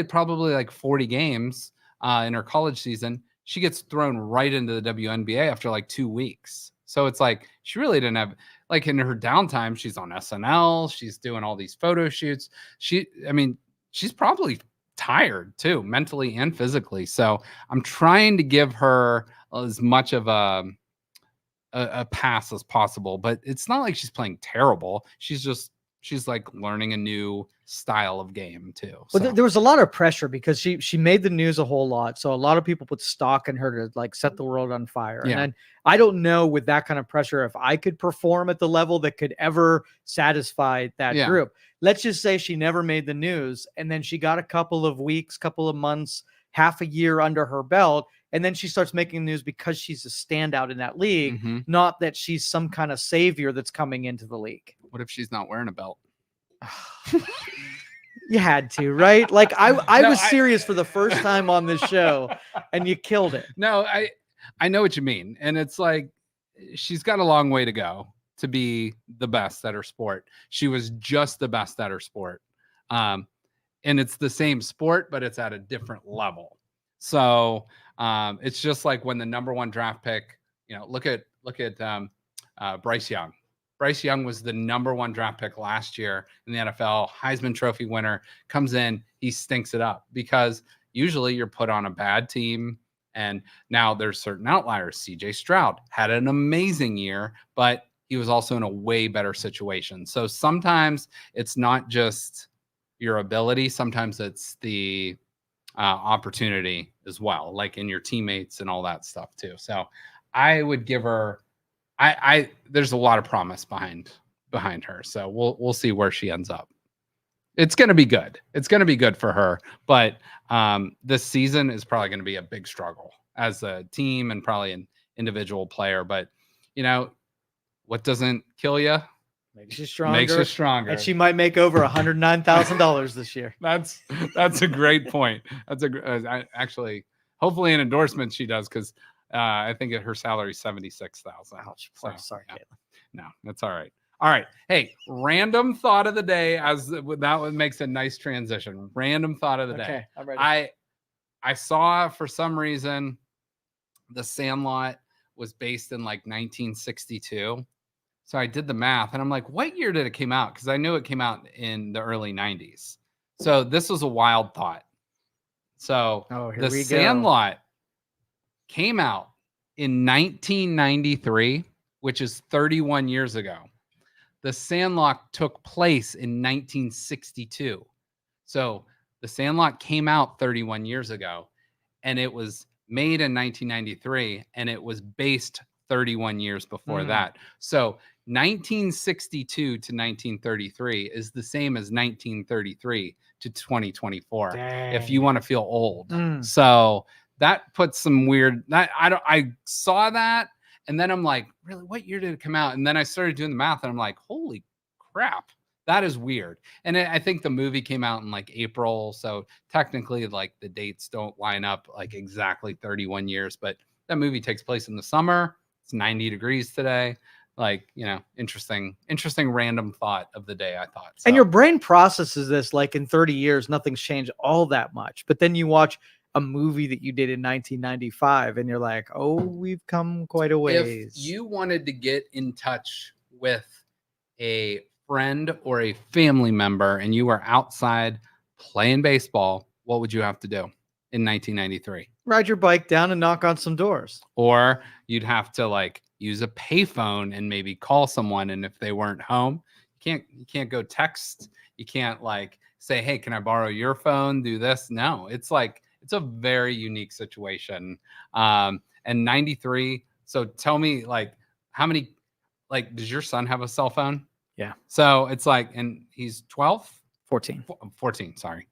probably like 40 games in her college season. She gets thrown right into the WNBA after like 2 weeks. So it's like, she really didn't have, like in her downtime, she's on SNL, she's doing all these photo shoots. She's probably tired too, mentally and physically. So I'm trying to give her as much of a pass as possible, but it's not like she's playing terrible. She's just she's like learning a new style of game too. Well, there was a lot of pressure because she made the news a whole lot. So a lot of people put stock in her to like set the world on fire. Yeah. And then I don't know with that kind of pressure if I could perform at the level that could ever satisfy that group. Let's just say she never made the news, and then she got a couple of weeks, couple of months, half a year under her belt, and then she starts making news because she's a standout in that league, not that she's some kind of savior that's coming into the league. What if she's not wearing a belt? You had to, right? Like I was serious for the first time on this show, and you killed it. No, I know what you mean. And it's like, she's got a long way to go to be the best at her sport. She was just the best at her sport. And it's the same sport, but it's at a different level. So it's just like when the number 1 draft pick, look at Bryce Young. Bryce Young was the number 1 draft pick last year in the NFL, Heisman Trophy winner, comes in, he stinks it up because usually you're put on a bad team. And now there's certain outliers. CJ Stroud had an amazing year, but he was also in a way better situation. So sometimes it's not just your ability. Sometimes it's the opportunity as well, like in your teammates and all that stuff too. So I would give her, there's a lot of promise behind her. So we'll see where she ends up. It's going to be good. It's going to be good for her. But this season is probably going to be a big struggle as a team and probably an individual player. But, what doesn't kill you makes you stronger. Makes you stronger. And she might make over $109,000 this year. That's a great point. Actually, hopefully an endorsement she does, because I think her salary is $76,000. Ouch. So, sorry, Caitlin. No, that's all right. All right. Hey, random thought of the day, as that one makes a nice transition. Random thought of the day. Okay, I'm ready. I saw, for some reason, The Sandlot was based in like 1962. So I did the math and I'm like, what year did it came out? Because I knew it came out in the early 90s. So this was a wild thought. So The Sandlot came out in 1993, which is 31 years ago. The Sandlot took place in 1962. So The Sandlot came out 31 years ago, and it was made in 1993, and it was based 31 years before that. So 1962 to 1933 is the same as 1933 to 2024. Dang. If you want to feel old. So that puts some weird, I saw that, and then I'm like, really, what year did it come out? And then I started doing the math, and I'm like, holy crap, that is weird. And I think the movie came out in like April, so technically like the dates don't line up like exactly 31 years, but that movie takes place in the summer. It's 90 degrees today. Like, interesting random thought of the day, I thought. So. And your brain processes this like in 30 years, nothing's changed all that much. But then you watch a movie that you did in 1995 and you're like, oh, we've come quite a ways. If you wanted to get in touch with a friend or a family member and you were outside playing baseball, what would you have to do in 1993? Ride your bike down and knock on some doors. Or you'd have to like use a payphone and maybe call someone. And if they weren't home, you can't go text. You can't like say, hey, can I borrow your phone? Do this. No, it's like, it's a very unique situation. And 93. So tell me, like, how many, like, does your son have a cell phone? Yeah. So it's like, and he's 12? 14. 14, sorry.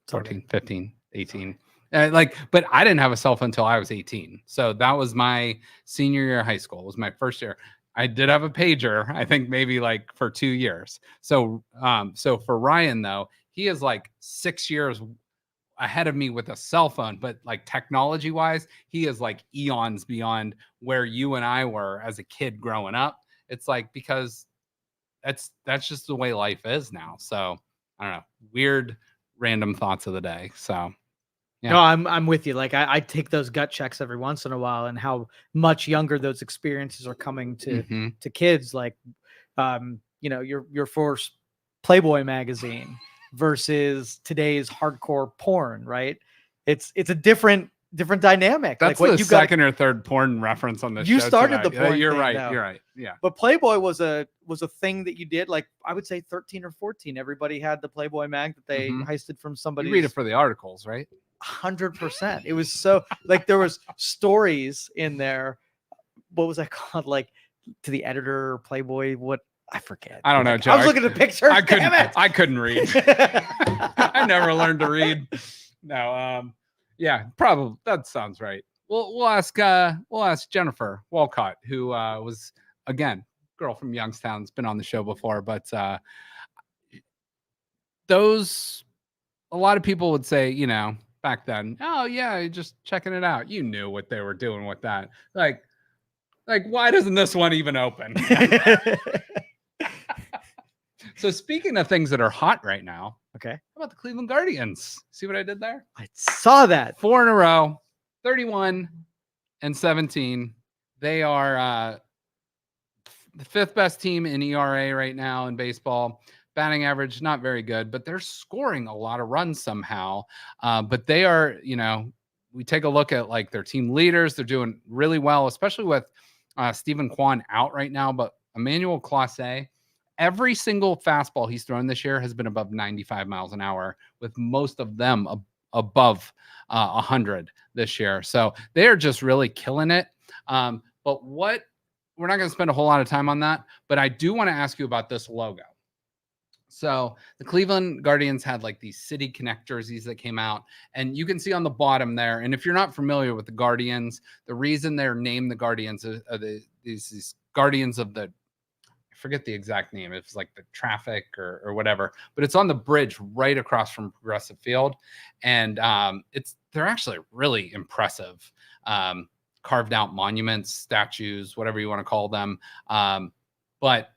14, 15, 18. But I didn't have a cell phone until I was 18. So that was my senior year of high school. It was my first year. I did have a pager, I think maybe like for 2 years. So for Ryan though, he is like 6 years ahead of me with a cell phone, but like technology wise, he is like eons beyond where you and I were as a kid growing up. It's like, because that's just the way life is now. So I don't know, weird random thoughts of the day. So yeah. No, I'm with you. Like I take those gut checks every once in a while, and how much younger those experiences are coming to kids. Like, your first Playboy magazine versus today's hardcore porn, right? It's a different different dynamic. That's like what the second or third porn reference on the show. You started tonight. the porn. You're thing, right. though. You're right. Yeah. But Playboy was a thing that you did. Like I would say 13 or 14. Everybody had the Playboy mag that they heisted from somebody. You read it for the articles, right? 100%. It was so like there was stories in there. What was that called? Like to the editor, Playboy. What I forget. I don't know, Joe. I was looking at the pictures. I couldn't read. I never learned to read. No. Yeah, probably that sounds right. We'll ask Jennifer Walcott, who was again girl from Youngstown, has been on the show before, but a lot of people would say, back then, oh yeah, just checking it out. You knew what they were doing with that. Like why doesn't this one even open? So speaking of things that are hot right now, okay. How about the Cleveland Guardians? See what I did there? I saw that. 4 in a row, 31-17. They are the 5th best team in ERA right now in baseball. Batting average, not very good, but they're scoring a lot of runs somehow. But they are, we take a look at like their team leaders. They're doing really well, especially with Stephen Kwan out right now. But Emmanuel Clase, every single fastball he's thrown this year has been above 95 miles an hour, with most of them above 100 this year. So they are just really killing it. But we're not going to spend a whole lot of time on that, but I do want to ask you about this logo. So the Cleveland Guardians had like these City Connect jerseys that came out, and you can see on the bottom there. And if you're not familiar with the Guardians, the reason they're named the Guardians are these Guardians of the, I forget the exact name. It's like the traffic or whatever, but it's on the bridge right across from Progressive Field. And they're actually really impressive. Carved out monuments, statues, whatever you want to call them. But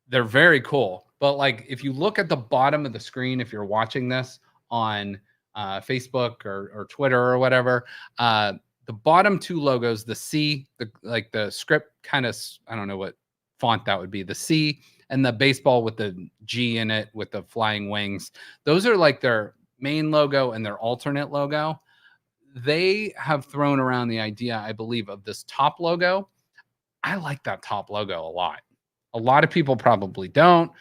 they're very cool. But like, if you look at the bottom of the screen, if you're watching this on Facebook or Twitter or whatever, the bottom 2 logos, the C, the script kind of, I don't know what font that would be, the C, and the baseball with the G in it with the flying wings. Those are like their main logo and their alternate logo. They have thrown around the idea, I believe, of this top logo. I like that top logo a lot. A lot of people probably don't,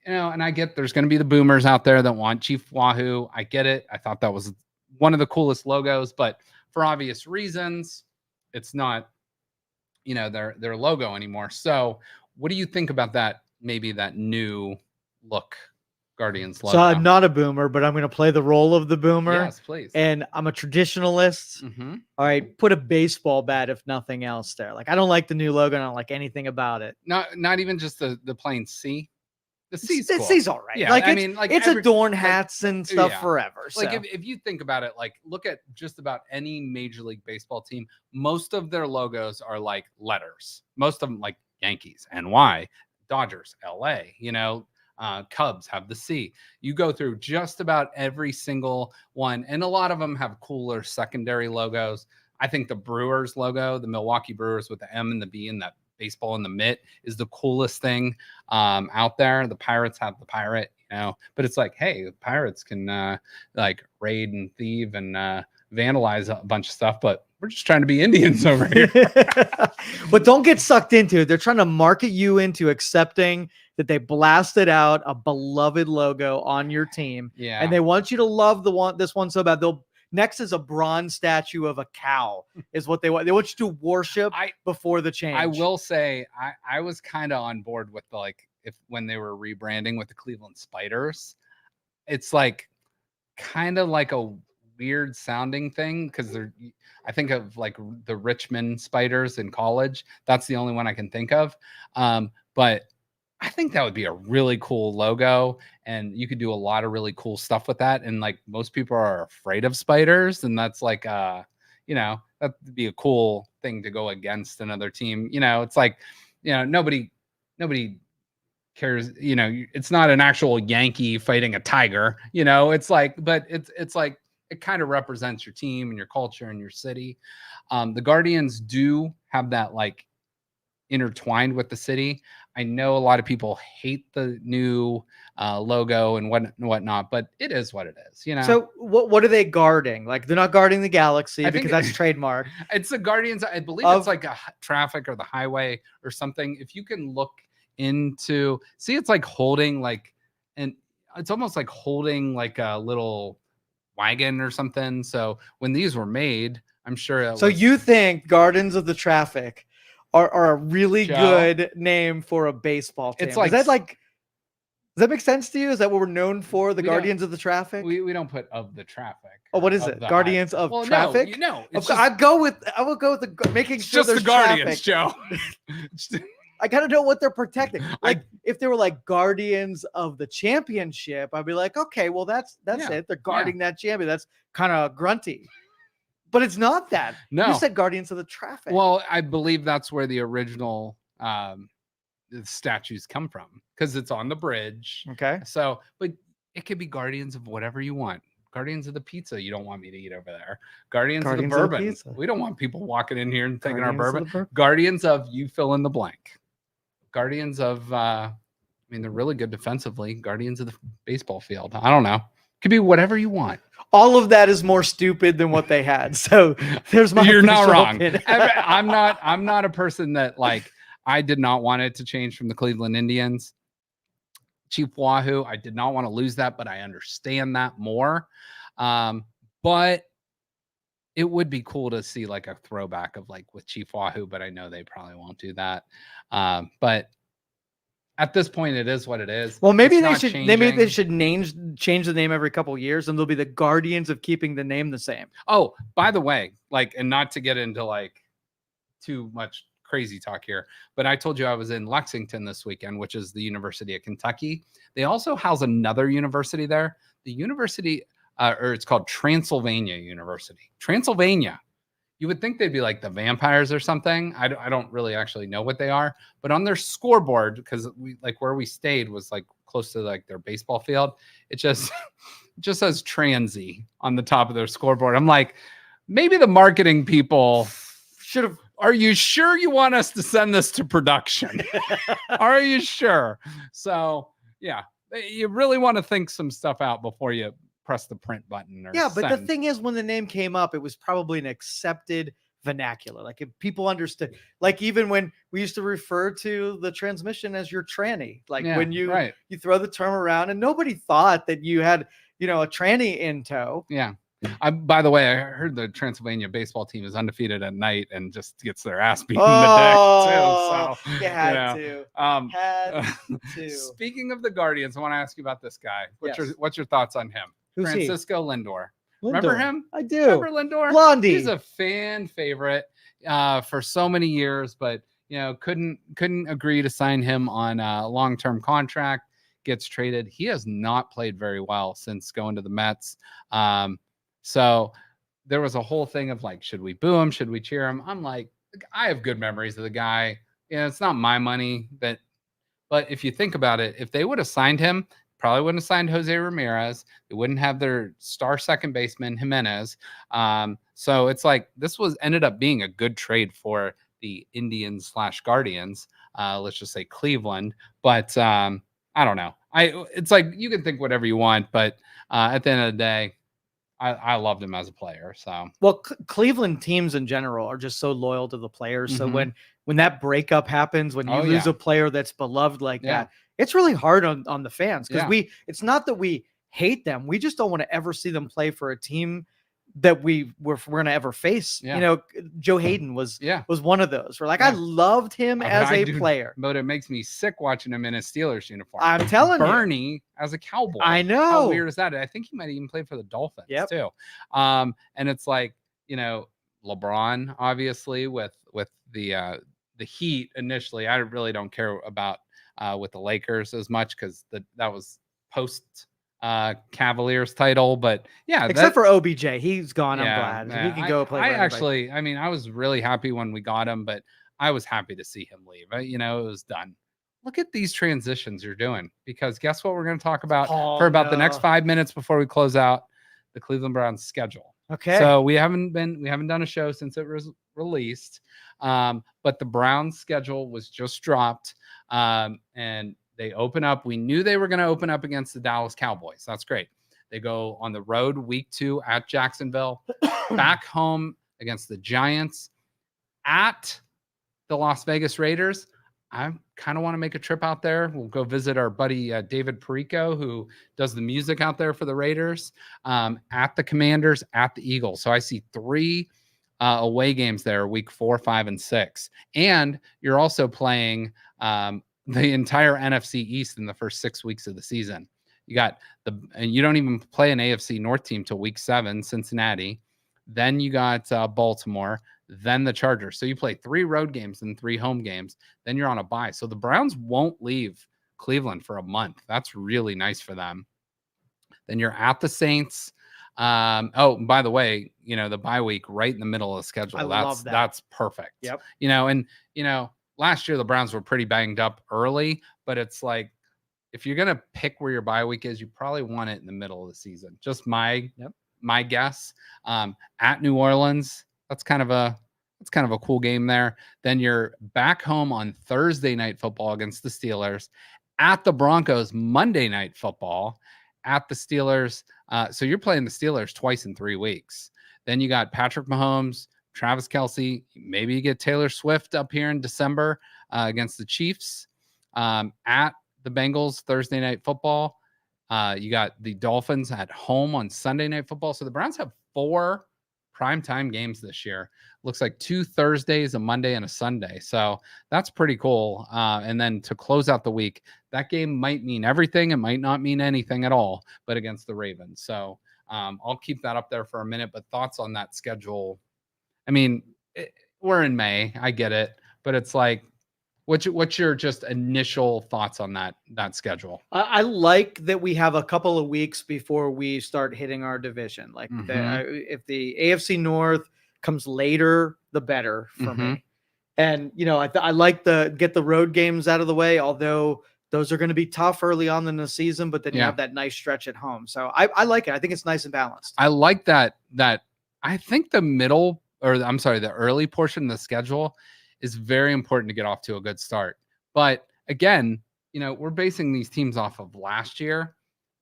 and I get there's going to be the boomers out there that want Chief Wahoo. I get it. I thought that was one of the coolest logos, but for obvious reasons, it's not, their logo anymore. So what do you think about that? Maybe that new look Guardians logo. So I'm not a boomer, but I'm going to play the role of the boomer. Yes, please. And I'm a traditionalist. Mm-hmm. All right, put a baseball bat, if nothing else, there. Like, I don't like the new logo. I don't like anything about it. Not even just the plain C. The C's cool. The C's all right. Yeah, like it's adorned hats and stuff forever. So. Like if you think about it, like look at just about any Major League Baseball team. Most of their logos are like letters. Most of them like Yankees, NY, Dodgers, LA. Cubs have the C. You go through just about every single one, and a lot of them have cooler secondary logos. I think the Brewers logo, the Milwaukee Brewers with the M and the B and that baseball in the mitt, is the coolest thing out there. The Pirates have the pirate, but it's like, hey, the Pirates can like raid and thieve and vandalize a bunch of stuff, but we're just trying to be Indians over here. But don't get sucked into it. They're trying to market you into accepting that they blasted out a beloved logo on your team. Yeah. And they want you to love this one so bad. Next is a bronze statue of a cow is what they want. They want you to worship before the change. I will say I was kind of on board with when they were rebranding with the Cleveland Spiders. It's like kind of like a weird sounding thing because I think of like the Richmond Spiders in college. That's the only one I can think of. But I think that would be a really cool logo, and you could do a lot of really cool stuff with that. And like most people are afraid of spiders, and that's like that'd be a cool thing to go against another team. It's like nobody cares. It's not an actual Yankee fighting a tiger. It's like, but it's like it kind of represents your team and your culture and your city. The Guardians do have that like intertwined with the city. I know a lot of people hate the new logo and whatnot, but it is what it is, you know. So what are they guarding? Like they're not guarding the galaxy because that's trademark. It's the Guardians. I believe it's like a traffic or the highway or something. If you can look into, see, it's like holding like, and it's almost like holding like a little wagon or something. So when these were made, I'm sure. So you think Guardians of the Traffic are a really good name for a baseball team? It's like, does that make sense to you? Is that what we're known for? The Guardians of the Traffic? We don't put of the traffic. Oh, what is it? Guardians of Traffic? No, I will go with the making sure just the Guardians, Joe. I gotta know what they're protecting. Like if they were like Guardians of the Championship, I'd be like, okay, well that's it. They're guarding that champion. That's kind of grunty. But it's not that. No. You said Guardians of the Traffic. Well, I believe that's where the original statues come from, because it's on the bridge. Okay. So, but it could be Guardians of whatever you want. Guardians of the pizza you don't want me to eat over there. Guardians of the bourbon. We don't want people walking in here and taking our bourbon. Guardians of you fill in the blank. Guardians of I mean, they're really good defensively. Guardians of the baseball field. I don't know. Could be whatever you want. All of that is more stupid than what they had. So there's my. You're not wrong. I'm not a person that like. I did not want it to change from the Cleveland Indians. Chief Wahoo, I did not want to lose that, but I understand that more. But it would be cool to see like a throwback of like with Chief Wahoo, but I know they probably won't do that. But at this point, it is what it is. Well, maybe they should. Maybe they should change the name every couple of years, and they'll be the Guardians of keeping the name the same. Oh, by the way, like, and not to get into like too much crazy talk here, but I told you I was in Lexington this weekend, which is the University of Kentucky. They also house another university there, the University, or it's called Transylvania University. Transylvania. You would think they'd be like the vampires or something. I don't really actually know what they are, but on their scoreboard, because we like where we stayed was like close to like their baseball field. It just says Transy on the top of their scoreboard. I'm like, maybe the marketing people should have. Are you sure you want us to send this to production? Are you sure? So yeah, you really want to think some stuff out before you press the print button. Or yeah, but send. The thing is, when the name came up, it was probably an accepted vernacular. Like if people understood, like even when we used to refer to the transmission as your tranny, like when you throw the term around, and nobody thought that you had, a tranny in tow. Yeah. By the way, I heard the Transylvania baseball team is undefeated at night and just gets their ass beaten the day too. So you had to. Speaking of the Guardians, I want to ask you about this guy. What's your thoughts on him? Who's Francisco Lindor. Remember him? I do. Remember Lindor? Blondie. He's a fan favorite for so many years, but couldn't agree to sign him on a long-term contract. Gets traded. He has not played very well since going to the Mets. So there was a whole thing of like, should we boo him? Should we cheer him? I'm like, I have good memories of the guy. It's not my money, but if you think about it, if they would have signed him, probably wouldn't have signed Jose Ramirez. They wouldn't have their star second baseman Jimenez. So it's like this ended up being a good trade for the Indians / Guardians. Let's just say Cleveland. But I don't know. It's like you can think whatever you want, but at the end of the day, I loved him as a player. So Cleveland teams in general are just so loyal to the players. Mm-hmm. So when that breakup happens, when you lose a player that's beloved like that, it's really hard on the fans because it's not that we hate them. We just don't want to ever see them play for a team that we're going to ever face. Joe Hayden was one of those. We're like, I loved him as a player, but it makes me sick watching him in a Steelers uniform. I'm telling you, Bernie as a Cowboy. I know. How weird is that? I think he might even play for the Dolphins too. And it's like, LeBron obviously with the Heat initially. I really don't care about with the Lakers as much because that was post Cavaliers title, but except for OBJ, he's gone. I'm glad he can go play. I was really happy when we got him, but I was happy to see him leave. It was done. Look at these transitions you're doing, because guess what we're going to talk about for about the next 5 minutes before we close out the Cleveland Browns schedule. Okay. So we haven't done a show since it was released. But the Browns schedule was just dropped. And they open up. We knew they were going to open up against the Dallas Cowboys. That's great. They go on the road week 2 at Jacksonville, back home against the Giants, at the Las Vegas Raiders. I kind of want to make a trip out there. We'll go visit our buddy David Perico, who does the music out there for the Raiders, at the Commanders, at the Eagles. So I see 3 away games there, week 4, 5, and 6. And you're also playing the entire NFC East in the first 6 weeks of the season. You got and you don't even play an AFC North team till week 7, Cincinnati. Then you got Baltimore, then the Chargers. So you play 3 road games and 3 home games. Then you're on a bye. So the Browns won't leave Cleveland for a month. That's really nice for them. Then you're at the Saints. Oh, by the way, the bye week right in the middle of the schedule. Love that. That's perfect. Yep. Last year the Browns were pretty banged up early, but it's like, if you're gonna pick where your bye week is, you probably want it in the middle of the season. Just my guess. At New Orleans, that's kind of a cool game there. Then you're back home on Thursday night football against the Steelers, at the Broncos Monday night football, at the Steelers. So you're playing the Steelers twice in 3 weeks. Then you got Patrick Mahomes, Travis Kelce. Maybe you get Taylor Swift up here in December against the Chiefs. At the Bengals Thursday night football. You got the Dolphins at home on Sunday night football. So the Browns have 4 primetime games this year. Looks like 2 Thursdays, a Monday, and a Sunday. So that's pretty cool. And then to close out the week, that game might mean everything. It might not mean anything at all, but against the Ravens. So I'll keep that up there for a minute. But thoughts on that schedule? I mean, we're in May. I get it. But it's like, what's your just initial thoughts on that schedule? I like that we have a couple of weeks before we start hitting our division. Like if the AFC North comes later, the better for me. And I like get the road games out of the way, although those are going to be tough early on in the season. But then you have that nice stretch at home. So I like it. I think it's nice and balanced. I like that. I think the early portion of the schedule is very important to get off to a good start. But again, we're basing these teams off of last year.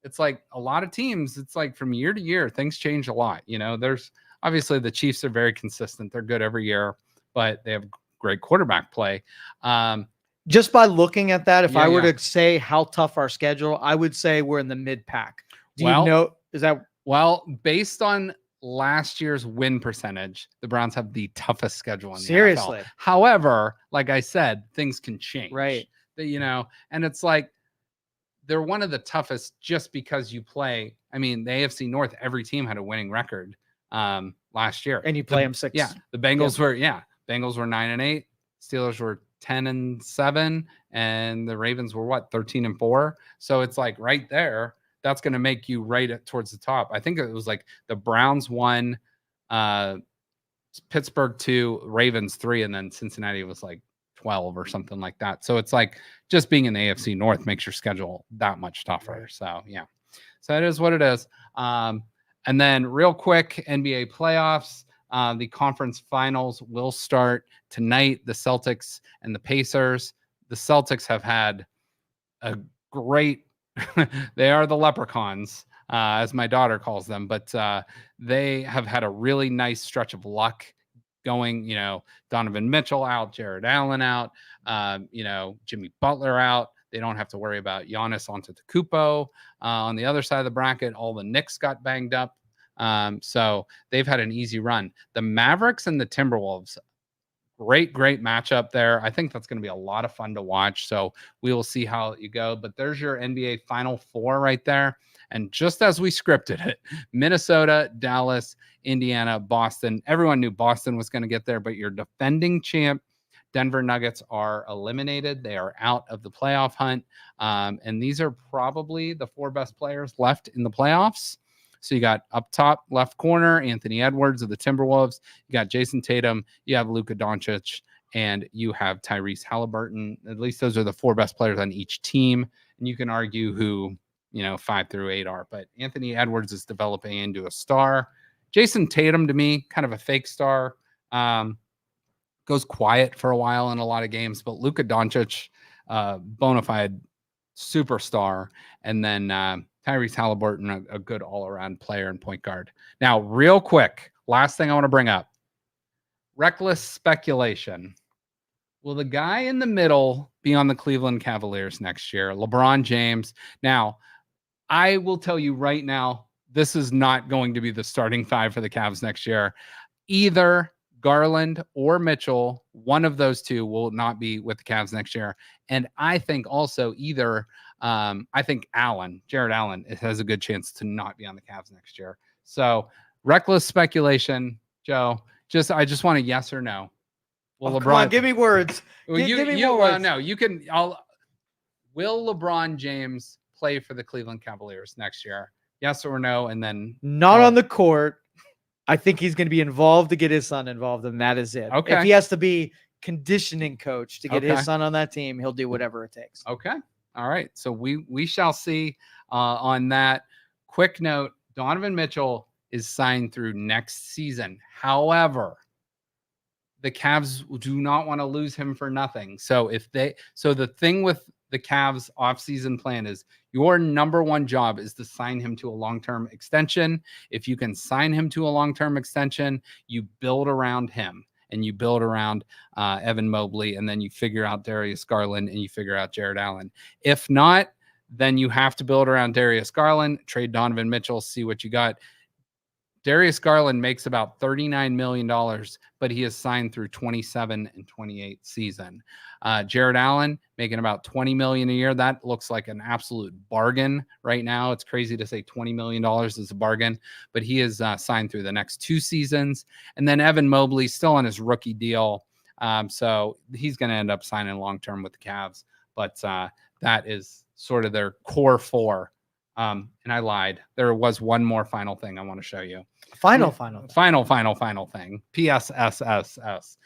It's like a lot of teams, it's like from year to year, things change a lot. There's obviously the Chiefs are very consistent. They're good every year, but they have great quarterback play. Just by looking at that, if I were to say how tough our schedule, I would say we're in the mid pack. Based on last year's win percentage, the Browns have the toughest schedule in the Seriously. NFL. However, like I said, things can change. Right. And it's like they're one of the toughest just because you play. I mean, the AFC North, every team had a winning record last year. And you play them 6. Yeah. The Bengals were 9-8. Steelers were 10-7. And the Ravens were 13-4. So it's like right there. That's going to make you right towards the top. I think it was like the Browns 1, Pittsburgh 2, Ravens 3, and then Cincinnati was like 12 or something like that. So it's like just being in the AFC North makes your schedule that much tougher. Right. So yeah, so it is what it is. And then real quick, NBA playoffs. The conference finals will start tonight. The Celtics and the Pacers. The Celtics have had a great. They are the leprechauns, as my daughter calls them, but they have had a really nice stretch of luck going. Donovan Mitchell out, Jared Allen out, Jimmy Butler out. They don't have to worry about Giannis Antetokounmpo. On the other side of the bracket, all the Knicks got banged up. So they've had an easy run. The Mavericks and the Timberwolves, great matchup there. I think that's going to be a lot of fun to watch. So we will see how you go. But there's your NBA Final Four right there. And just as we scripted it, Minnesota, Dallas, Indiana, Boston. Everyone knew Boston was going to get there, but your defending champ, Denver Nuggets, are eliminated. They are out of the playoff hunt. And these are probably the 4 best players left in the playoffs. So you got up top left corner, Anthony Edwards of the Timberwolves. You got Jason Tatum. You have Luka Doncic, and you have Tyrese Halliburton. At least those are the 4 best players on each team. And you can argue who 5 through 8 are. But Anthony Edwards is developing into a star. Jason Tatum, to me, kind of a fake star. goes quiet for a while in a lot of games, but Luka Doncic, bona fide superstar, and then Tyrese Halliburton, a good all-around player and point guard. Now, real quick, last thing I want to bring up, reckless speculation. Will the guy in the middle be on the Cleveland Cavaliers next year? LeBron James. Now, I will tell you right now, this is not going to be the starting five for the Cavs next year. Either Garland or Mitchell, one of those two will not be with the Cavs next year. And I think also I think Jared Allen, has a good chance to not be on the Cavs next year. So reckless speculation, Joe. I just want a yes or no. Well, LeBron, come on, give me words. Give me more words. No, you can. Will LeBron James play for the Cleveland Cavaliers next year? Yes or no? And then not on the court. I think he's going to be involved to get his son involved, and that is it. Okay. If he has to be conditioning coach to get his son on that team, he'll do whatever it takes. Okay. All right. So we shall see on that. Quick note, Donovan Mitchell is signed through next season. However, the Cavs do not want to lose him for nothing. So the thing with the Cavs offseason plan is your number one job is to sign him to a long-term extension. If you can sign him to a long-term extension, you build around him and you build around Evan Mobley, and then you figure out Darius Garland and you figure out Jared Allen. If not, then you have to build around Darius Garland, trade Donovan Mitchell, see what you got. Darius Garland makes about $39 million, but he is signed through 27 and 28 season. Jared Allen making about $20 million a year. That looks like an absolute bargain right now. It's crazy to say $20 million is a bargain, but he is signed through the next 2 seasons. And then Evan Mobley still on his rookie deal. So he's going to end up signing long-term with the Cavs, but that is sort of their core 4. And I lied. There was one more final thing I want to show you. Final thing. PSSSS.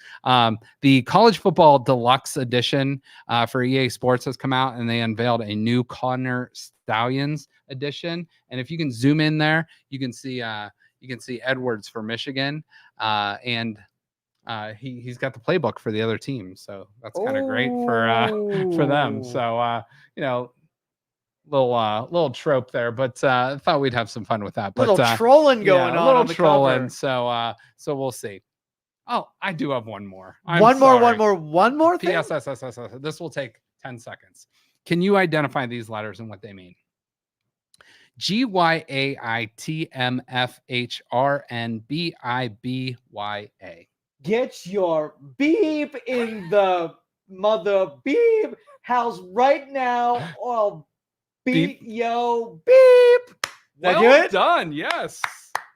The College Football Deluxe Edition for EA Sports has come out, and they unveiled a new Connor Stallions edition. And if you can zoom in there, you can see Edwards for Michigan, and he's got the playbook for the other team. So that's kind of great for them. So little trope there, but I thought we'd have some fun with that. But little trolling going on. A little on the trolling. Cover. So we'll see. Oh, I do have one more. One more thing. PSSSS. This will take 10 seconds. Can you identify these letters and what they mean? GYAITMFHRNBIBYA. Get your beep in the mother beep house right now. Oh, beep. Yo, beep. Well done. Yes.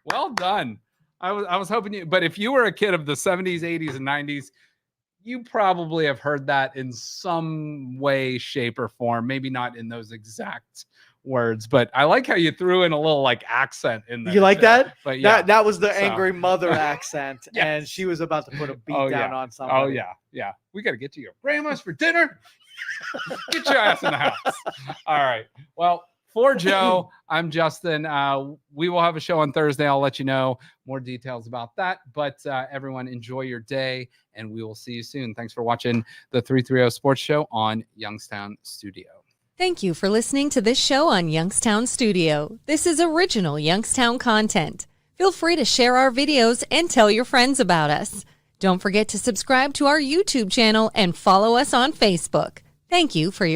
Well done. I was hoping you, but if you were a kid of the 70s, 80s, and 90s, you probably have heard that in some way, shape, or form. Maybe not in those exact words, but I like how you threw in a little like accent in there. You like that? But yeah, that was the angry mother accent, yes. And she was about to put a beat down on somebody. Oh yeah. We got to get to your grandma's for dinner. Get your ass in the house. All right. Well, for Joe, I'm Justin. We will have a show on Thursday. I'll let you know more details about that. But everyone, enjoy your day, and we will see you soon. Thanks for watching the 330 Sports Show on Youngstown Studio. Thank you for listening to this show on Youngstown Studio. This is original Youngstown content. Feel free to share our videos and tell your friends about us. Don't forget to subscribe to our YouTube channel and follow us on Facebook. Thank you for your